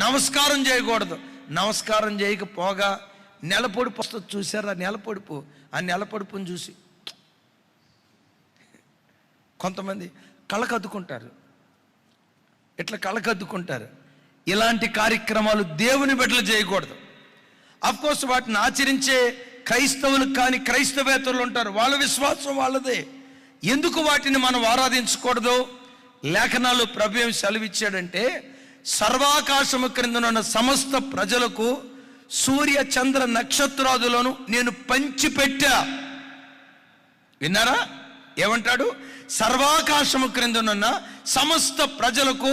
నమస్కారం చేయకూడదు. నమస్కారం చేయకపోగా నెలపొడుపు వస్తుంది చూసారా, నెలపొడుపు, ఆ నెలపొడుపుని చూసి కొంతమంది కళ్ళకద్దుకుంటారు, ఇట్లా కళ్ళకద్దుకుంటారు. ఇలాంటి కార్యక్రమాలు దేవుని బిడ్డలు చేయకూడదు. అఫ్కోర్స్ వాటిని ఆచరించే క్రైస్తవులకు కానీ క్రైస్తవేతరులు ఉంటారు, వాళ్ళ విశ్వాసం వాళ్ళదే. ఎందుకు వాటిని మనం ఆరాధించకూడదు? లేఖనాలు ప్రభు ఏం సెలవిచ్చాడంటే, సర్వాకాశము క్రిందనున్న సమస్త ప్రజలకు సూర్య చంద్ర నక్షత్రాదులను నేను పంచిపెట్టా. విన్నారా? ఏమంటాడు? సర్వాకాశము క్రిందనున్న సమస్త ప్రజలకు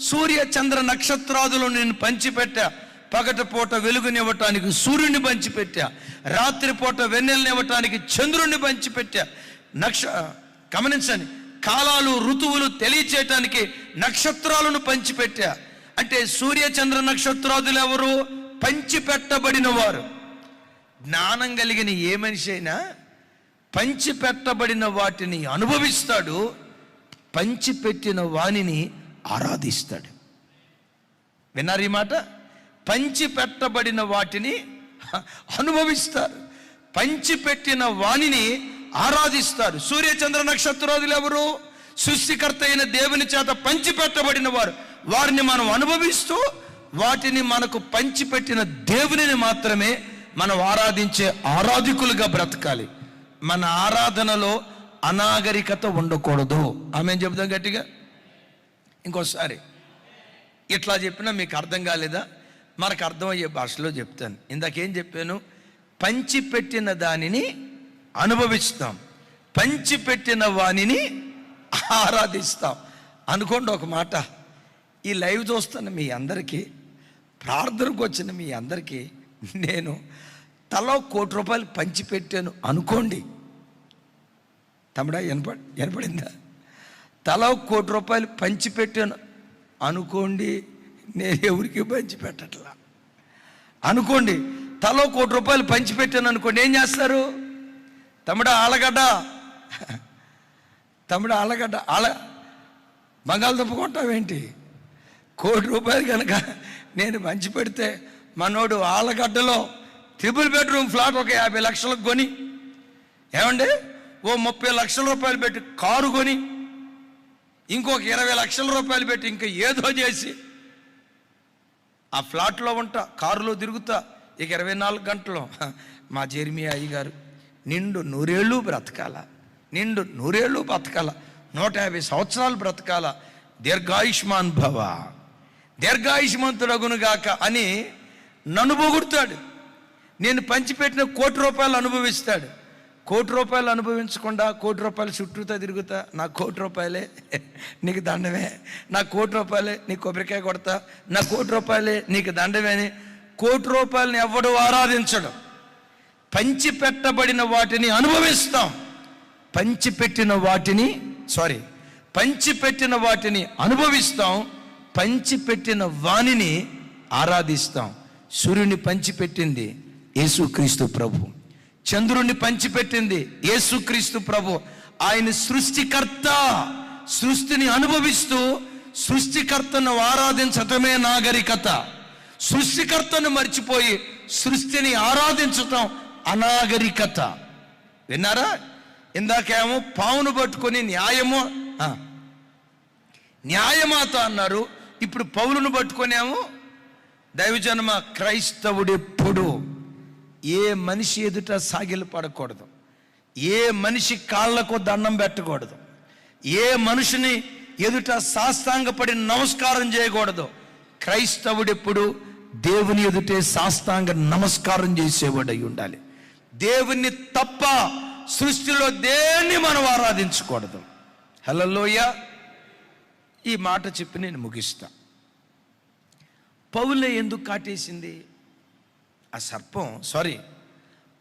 సూర్య చంద్ర నక్షత్రాదులను నేను పంచిపెట్టా. పగటిపూట వెలుగునివ్వటానికి సూర్యుని పంచిపెట్టా, రాత్రిపూట వెన్నెలనివ్వటానికి చంద్రుడిని పంచిపెట్టా. గమనించండి, కాలాలు ఋతువులు తెలియచేయటానికి నక్షత్రాలను పంచిపెట్టా. అంటే సూర్య చంద్ర నక్షత్రాదులు ఎవరు? పంచిపెట్టబడిన వారు. జ్ఞానం కలిగిన ఏ మనిషి అయినా పంచిపెట్టబడిన వాటిని అనుభవిస్తాడు, పంచిపెట్టిన వానిని ఆరాధిస్తాడు. విన్నారు ఈ మాట? పంచిపెట్టబడిన వాటిని అనుభవిస్తారు, పంచిపెట్టిన వానిని ఆరాధిస్తారు. సూర్య చంద్ర నక్షత్రాదులు ఎవరు? సృష్టికర్త అయిన దేవుని చేత పంచిపెట్టబడిన వారు. వారిని మనం అనుభవిస్తూ వాటిని మనకు పంచిపెట్టిన దేవునిని మాత్రమే మనం ఆరాధించే ఆరాధికులుగా బ్రతకాలి. మన ఆరాధనలో అనాగరికత ఉండకూడదు. ఆమేన్ చెప్దాం గట్టిగా. ఇంకోసారి ఇట్లా చెప్పినా మీకు అర్థం కాలేదా? మనకు అర్థమయ్యే భాషలో చెప్తాను. ఇందాకేం చెప్పాను? పంచిపెట్టిన దానిని అనుభవిస్తాం, పంచిపెట్టిన వానిని ఆరాధిస్తాం. అనుకోండి ఒక మాట, ఈ లైవ్ చూస్తున్న మీ అందరికీ, ప్రార్థనకు వచ్చిన మీ అందరికీ నేను తలో ₹1,00,00,000 పంచిపెట్టాను అనుకోండి. తమ్ముడా వినపడిందా? తలో ₹1,00,00,000 పంచిపెట్టాను అనుకోండి. నేను ఎవరికి పంచిపెట్టట్లా అనుకోండి. తలో ₹1,00,00,000 పంచిపెట్టాను అనుకోండి. ఏం చేస్తారు? తమ్ముడా ఆలగడ్డ, తమ్ముడా ఆలగడ్డ, బంగాళదుంప కొంటావేంటి? ₹1,00,00,000 కనుక నేను పంచిపెడితే మనోడు ఆలగడ్డలో 3 బెడ్రూమ్ ఫ్లాట్ ఒక 50 లక్షలకు కొని, ఏమండి ఓ 30 లక్షల రూపాయలు పెట్టి కారు కొని, ఇంకొక 20 లక్షల రూపాయలు పెట్టి ఇంకా ఏదో చేసి ఆ ఫ్లాట్లో ఉంటా, కారులో తిరుగుతా, ఇక 24 గంటలు మా జెర్మియా అయ్యగారు నిండు 100 ఏళ్ళు బ్రతకాల, నిండు 100 ఏళ్ళు బ్రతకాల, 150 సంవత్సరాలు బ్రతకాల, దీర్ఘాయుష్మాన్ భవ, దీర్ఘాయుష్మంతుడగునుగాక అని నన్ను పొగుడుతాడు. నేను పంచిపెట్టిన ₹1,00,00,000 అనుభవిస్తాడు. ₹1,00,00,000 అనుభవించకుండా ₹1,00,00,000 చుట్టూతో తిరుగుతా, నా ₹1,00,00,000 నీకు దండమే, నా ₹1,00,00,000 నీకు కొబ్బరికాయ కొడతా, నా ₹1,00,00,000 నీకు దండమే అని ₹1,00,00,000 ఎవడు ఆరాధించడం. పంచిపెట్టబడిన వాటిని అనుభవిస్తాం, పంచిపెట్టిన వాటిని అనుభవిస్తాం, పంచిపెట్టిన వానిని ఆరాధిస్తాం. సూర్యుని పంచిపెట్టింది యేసుక్రీస్తు ప్రభు. చంద్రుణ్ణి పంచిపెట్టింది యేసుక్రీస్తు ప్రభు. ఆయన సృష్టికర్త. సృష్టిని అనుభవిస్తూ సృష్టికర్తను ఆరాధించటమే నాగరికత. సృష్టికర్తను మర్చిపోయి సృష్టిని ఆరాధించటం అనాగరికత. విన్నారా? ఇందాకేమో పావును పట్టుకొని న్యాయమాత అన్నారు. ఇప్పుడు పౌలును పట్టుకొనేమో దైవజనమ. క్రైస్తవుడెప్పుడు ఏ మనిషి ఎదుట సాగిలు పడకూడదు, ఏ మనిషి కాళ్లకు దండం పెట్టకూడదు, ఏ మనిషిని ఎదుట సాష్టాంగపడి నమస్కారం చేయకూడదు. క్రైస్తవుడెప్పుడు దేవుని ఎదుటే సాష్టాంగ నమస్కారం చేసేవాడై ఉండాలి. దేవుణ్ణి తప్ప సృష్టిలో దేన్ని మనం ఆరాధించకూడదు. హల్లెలూయా. ఈ మాట చెప్పి నేను ముగిస్తా. పౌలే ఎందుకు కాటేసింది ఆ సర్పం?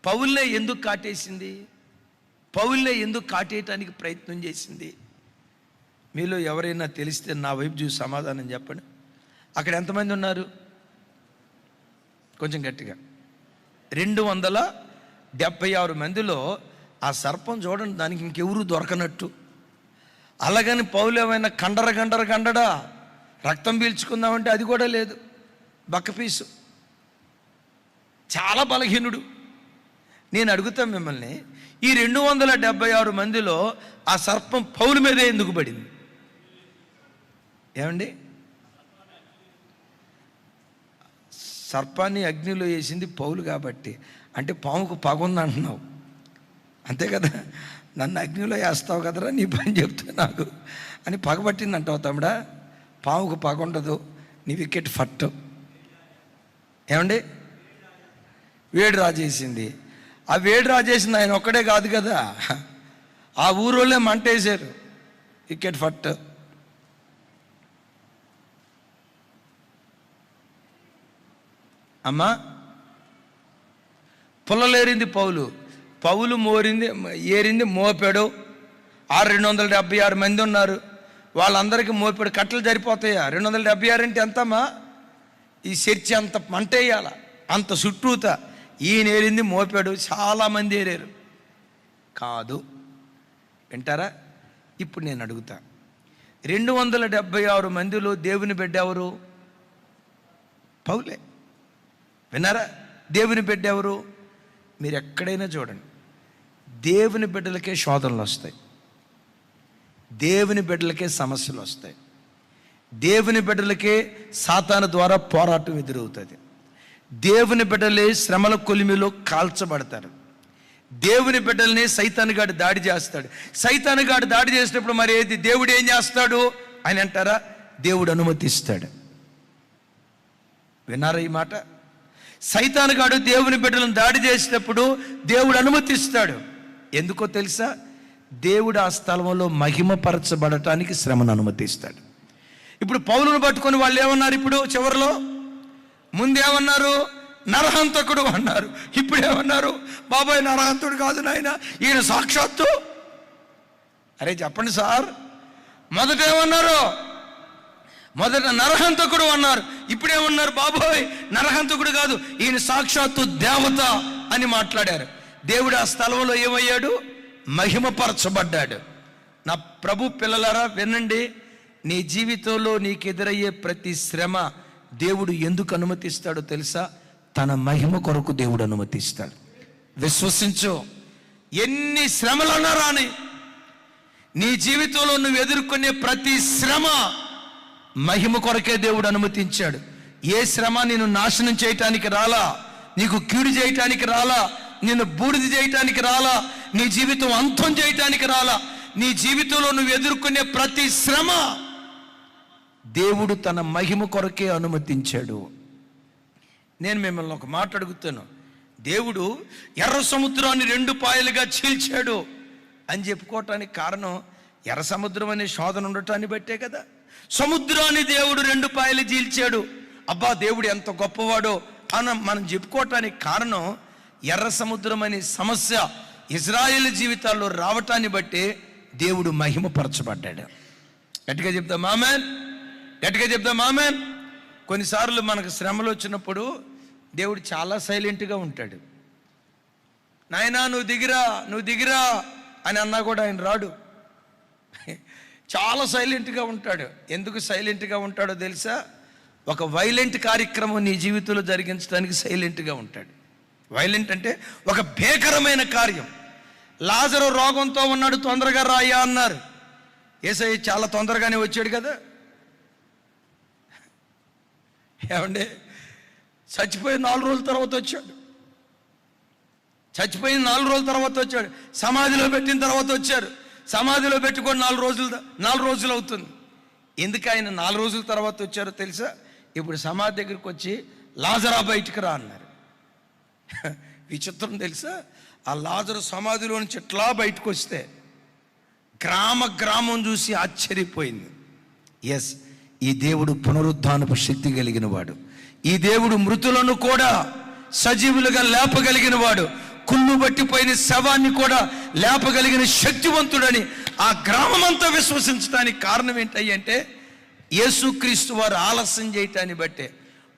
పౌలే ఎందుకు కాటేసింది? పౌలే ఎందుకు కాటేయటానికి ప్రయత్నం చేసింది? మీలో ఎవరైనా తెలిస్తే నా వైపు చూసి సమాధానం చెప్పండి. అక్కడ ఎంతమంది ఉన్నారు? కొంచెం గట్టిగా. 276 మందిలో ఆ సర్పం చూడండి, దానికి ఇంకెవరు దొరకనట్టు. అలాగని పౌలు ఏమైనా కండడా రక్తం పీల్చుకుందామంటే అది కూడా లేదు. బక్కపీసు, చాలా బలహీనుడు. నేను అడుగుతాను మిమ్మల్ని, ఈ 276 మందిలో ఆ సర్పం పౌలు మీదే ఎందుకు పడింది? ఏమండి? సర్పాన్ని అగ్నిలో వేసింది పౌలు కాబట్టి. అంటే పాముకు పగుంది అంటున్నావు, అంతే కదా? నన్ను అగ్నిలో వేస్తావు కదరా, నీ పని చెప్తా నాకు అని పగబట్టింది అంటావు తమ్ముడా. పాముకు పగుండదు, నీ వికెట్ ఫట్టు. ఏమండి? వేడి రాజేసింది. ఆ వేడి రాజేసింది ఆయన ఒక్కడే కాదు కదా, ఆ ఊరోళ్ళే మంటేశారు. వికెట్ ఫట్. అమ్మా, పుల్లలేరింది పౌలు ఏరింది మోపాడు. 276 మంది ఉన్నారు, వాళ్ళందరికీ మోపాడు. కట్టలు సరిపోతాయా? 276 అంటే ఎంతమ్మా? ఈ చర్చి అంత మంటేయాల, అంత చుట్టూత. ఈయన ఏరింది మోపాడు, చాలామంది ఏరారు. కాదు, వింటారా? ఇప్పుడు నేను అడుగుతా, 276 మందిలో దేవుని బిడ్డ ఎవరు? పౌలే. విన్నారా? దేవుని బిడ్డ ఎవరు? మీరు ఎక్కడైనా చూడండి, దేవుని బిడ్డలకే శోధనలు వస్తాయి, దేవుని బిడ్డలకే సమస్యలు వస్తాయి, దేవుని బిడ్డలకే సాతాను ద్వారా పోరాటం ఎదురవుతుంది, దేవుని బిడ్డలే శ్రమల కొలిమిలో కాల్చబడతారు, దేవుని బిడ్డల్ని సైతానుగాడు దాడి చేస్తాడు. సైతానుగాడు దాడి చేసినప్పుడు మరి ఏది దేవుడు ఏం చేస్తాడు అని అంటారా? దేవుడు అనుమతిస్తాడు. విన్నారా ఈ మాట? సైతానుగాడు దేవుని బిడ్డలను దాడి చేసినప్పుడు దేవుడు అనుమతిస్తాడు. ఎందుకో తెలుసా? దేవుడు ఆ స్థలంలో మహిమపరచబడటానికి శ్రమను అనుమతిస్తాడు. ఇప్పుడు పౌలును పట్టుకొని వాళ్ళు ఏమన్నారు? ఇప్పుడు చివరిలో ముందేమన్నారు? నరహంతకుడు అన్నారు. ఇప్పుడు ఏమన్నారు? బాబాయ్ నరహంతుడు కాదు నాయన, ఈయన సాక్షాత్తు. అరే చెప్పండి సార్. మొదట నరహంతకుడు అన్నారు, ఇప్పుడేమన్నారు? బాబోయ్ నరహంతకుడు కాదు, ఈయన సాక్షాత్తు దేవత అని మాట్లాడారు. దేవుడు ఆ స్థలంలో ఏమయ్యాడు? మహిమపరచబడ్డాడు. నా ప్రభు పిల్లలారా వినండి, నీ జీవితంలో నీకు ఎదురయ్యే ప్రతి శ్రమ దేవుడు ఎందుకు అనుమతిస్తాడో తెలుసా? తన మహిమ కొరకు దేవుడు అనుమతిస్తాడు. విశ్వసించు. ఎన్ని శ్రమలన్నా రాని, నీ జీవితంలో నువ్వు ఎదుర్కొనే ప్రతి శ్రమ మహిమ కొరకే దేవుడు అనుమతించాడు. ఏ శ్రమ నిన్ను నాశనం చేయటానికి రాలా, నీకు కీడు చేయటానికి రాలా, నిన్ను బూడిద చేయటానికి రాలా, నీ జీవితం అంతం చేయటానికి రాలా. నీ జీవితంలో నువ్వు ఎదుర్కొనే ప్రతి శ్రమ దేవుడు తన మహిమ కొరకే అనుమతించాడు. నేను మిమ్మల్ని ఒక మాట అడుగుతాను, దేవుడు ఎర్ర సముద్రాన్ని 2 పాయలుగా చీల్చాడు అని చెప్పుకోవటానికి కారణం ఎర్ర సముద్రం అనే శోధన ఉండటాన్ని బట్టే కదా. సముద్రాన్ని దేవుడు 2 పాయలు చీల్చాడు, అబ్బా దేవుడు ఎంత గొప్పవాడో అని మనం చెప్పుకోవటానికి కారణం ఎర్ర సముద్రం అనే సమస్య ఇజ్రాయేల్ జీవితాల్లో రావటాన్ని బట్టే దేవుడు మహిమపరచబడ్డాడు. గట్టిగా చెప్తాం ఆమేన్, గట్టిగా చెప్తాం ఆమేన్. కొన్నిసార్లు మనకు శ్రమలు వచ్చినప్పుడు దేవుడు చాలా సైలెంట్గా ఉంటాడు. నాయనా నువ్వు దిగిరా అని అన్నా కూడా ఆయన రాడు. చాలా సైలెంట్గా ఉంటాడు. ఎందుకు సైలెంట్గా ఉంటాడో తెలుసా? ఒక వైలెంట్ కార్యక్రమం నీ జీవితంలో జరిగించడానికి సైలెంట్గా ఉంటాడు. వైలెంట్ అంటే ఒక భీకరమైన కార్యం. లాజరు రోగంతో ఉన్నాడు, తొందరగా రాయ్యా అన్నారు. యేసయ్య చాలా తొందరగానే వచ్చాడు కదా. ఏమండి, చచ్చిపోయిన 4 రోజుల తర్వాత వచ్చాడు. చచ్చిపోయిన 4 రోజుల తర్వాత వచ్చాడు. సమాధిలో పెట్టిన తర్వాత వచ్చారు. సమాధిలో పెట్టుకొని 4 రోజులు అవుతుంది. ఎందుకు ఆయన 4 రోజుల తర్వాత వచ్చారో తెలుసా? ఇప్పుడు సమాధి దగ్గరికి వచ్చి లాజరా బయటికి రా అన్నారు. విచిత్రం తెలుసా? ఆ లాజరు సమాధిలో నుంచి ఎట్లా బయటకు వస్తే గ్రామం చూసి ఆశ్చర్యపోయింది. ఎస్, ఈ దేవుడు పునరుద్ధానపు శక్తి కలిగిన వాడు. ఈ దేవుడు మృతులను కూడా సజీవులుగా లేపగలిగిన వాడు. కుళ్ళు పట్టిపోయిన శవాన్ని కూడా లేపగలిగిన శక్తివంతుడని ఆ గ్రామమంతా విశ్వసించడానికి కారణం ఏంటంటే యేసుక్రీస్తు వారు ఆలస్యం చేయటాన్ని బట్టే.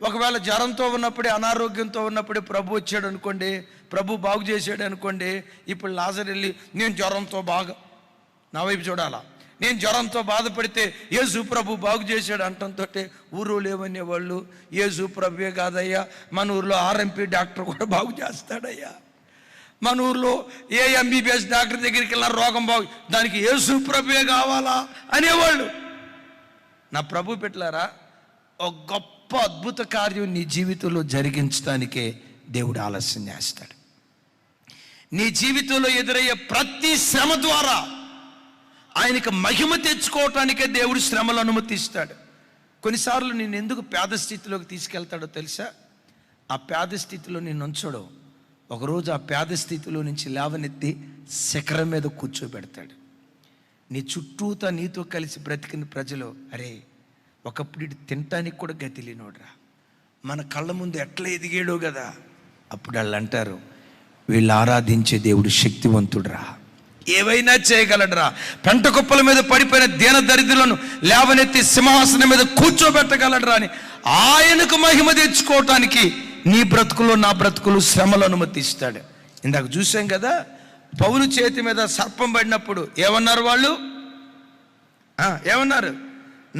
ఒకవేళ జ్వరంతో ఉన్నప్పుడే, అనారోగ్యంతో ఉన్నప్పుడే ప్రభు వచ్చాడు అనుకోండి, ప్రభు బాగు చేశాడు అనుకోండి, ఇప్పుడు లాజరు వెళ్ళి నేను జ్వరంతో బాగా, నా వైపు చూడాలా, నేను జ్వరంతో బాధపడితే యేసు ప్రభు బాగు చేశాడు అంటంతో ఊరు లేవనేవాళ్ళు, యేసు ప్రభువే కాదయ్యా, మన ఊర్లో ఆర్ఎంపీ డాక్టర్ కూడా బాగు చేస్తాడయ్యా, మన ఊర్లో ఏ ఎంబీబీఎస్ డాక్టర్ దగ్గరికి వెళ్ళిన రోగం బాగు, దానికి యేసు ప్రభువే కావాలా అనేవాళ్ళు. నా ప్రభు పెట్టారా, ఒక గొప్ప అద్భుత కార్యం నీ జీవితంలో జరిగించడానికే దేవుడు ఆలస్యం చేస్తాడు. నీ జీవితంలో ఎదురయ్యే ప్రతి శ్రమ ద్వారా ఆయనకు మహిమ తెచ్చుకోవటానికే దేవుడు శ్రమలు అనుమతిస్తాడు. కొన్నిసార్లు నేను ఎందుకు పేద స్థితిలోకి తీసుకెళ్తాడో తెలుసా? ఆ పేద స్థితిలో నేను ఉంచడు. ఒకరోజు ఆ పేద స్థితిలో నుంచి లేవనెత్తి శిఖరం మీద కూర్చోబెడతాడు. నీ చుట్టూతా నీతో కలిసి బ్రతికిన ప్రజలు, అరే ఒకప్పుడు ఇటు తినటానికి కూడా గతి లేనోడ్రా, మన కళ్ళ ముందు ఎట్లా ఎదిగాడో కదా. అప్పుడు వాళ్ళు అంటారు, వీళ్ళు ఆరాధించే దేవుడు శక్తివంతుడురా, ఏవైనా చేయగలడరా, పెంట కుప్పల మీద పడిపోయిన దీన దరిద్రులను లేవనెత్తి సింహాసనం మీద కూర్చోబెట్టగలడరా అని ఆయనకు మహిమ తెచ్చుకోవటానికి నీ బ్రతుకులో నా బ్రతుకులు శ్రమలు అనుమతిస్తాడు. ఇందాక చూసాం కదా, పౌలు చేతి మీద సర్పం పడినప్పుడు ఏమన్నారు వాళ్ళు? ఏమన్నారు?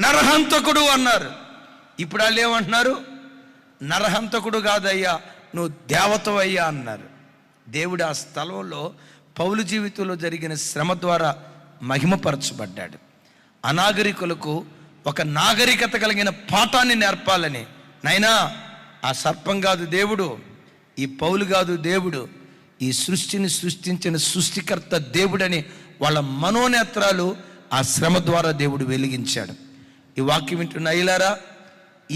నరహంతకుడు అన్నారు. ఇప్పుడు వాళ్ళు ఏమంటున్నారు? నరహంతకుడు కాదయ్యా, నువ్వు దేవతవయ్యా అన్నారు. దేవుడు ఆ స్థలంలో పౌలు జీవితంలో జరిగిన శ్రమ ద్వారా మహిమపరచబడ్డాడు. అనాగరికులకు ఒక నాగరికత కలిగిన పాఠాన్ని నేర్పాలని, నైనా ఆ సర్పం కాదు దేవుడు, ఈ పౌలు కాదు దేవుడు, ఈ సృష్టిని సృష్టించిన సృష్టికర్త దేవుడని వాళ్ళ మనోనేత్రాలు ఆ శ్రమ ద్వారా దేవుడు వెలిగించాడు. ఈ వాక్యం వింటున్న అయ్యలారా,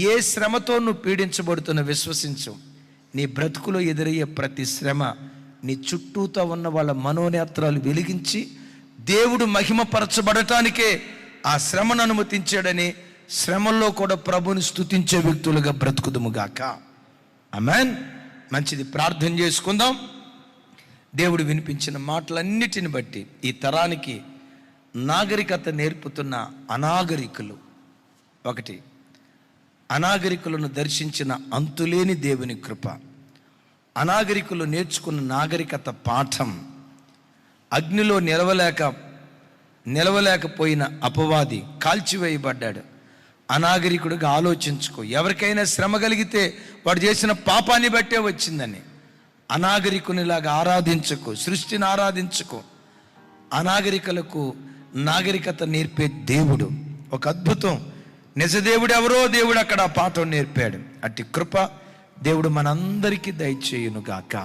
ఏ శ్రమతో నువ్వు పీడించబడుతున్న విశ్వసించు, నీ బ్రతుకులో ఎదురయ్యే ప్రతి శ్రమ నీ చుట్టూతో ఉన్న వాళ్ళ మనోనేత్రాలు వెలిగించి దేవుడు మహిమపరచబడటానికే ఆ శ్రమను అనుమతించాడని, శ్రమల్లో కూడా ప్రభుని స్తుతించే వ్యక్తులుగా బ్రతుకుదుముగాక. ఆమేన్. మంచిది, ప్రార్థన చేసుకుందాం. దేవుడు వినిపించిన మాటలన్నిటిని బట్టి ఈ తరానికి నాగరికత నేర్పుతున్న అనాగరికులు, ఒకటి, అనాగరికులను దర్శించిన అంతులేని దేవుని కృప, అనాగరికులు నేర్చుకున్న నాగరికత పాఠం, అగ్నిలో నిలవలేకపోయిన అపవాది కాల్చివేయబడ్డాడు. అనాగరికుడిగా ఆలోచించుకో, ఎవరికైనా శ్రమ కలిగితే వాడు చేసిన పాపాన్ని బట్టే వచ్చిందని. అనాగరికునిలాగా ఆరాధించుకో, సృష్టిని ఆరాధించుకో. అనాగరికులకు నాగరికత నేర్పే దేవుడు ఒక అద్భుతం. నిజదేవుడు ఎవరో దేవుడు అక్కడ ఆ పాఠం నేర్పాడు. అట్టి కృప దేవుడు మనందరికీ దయచేయునుగాక.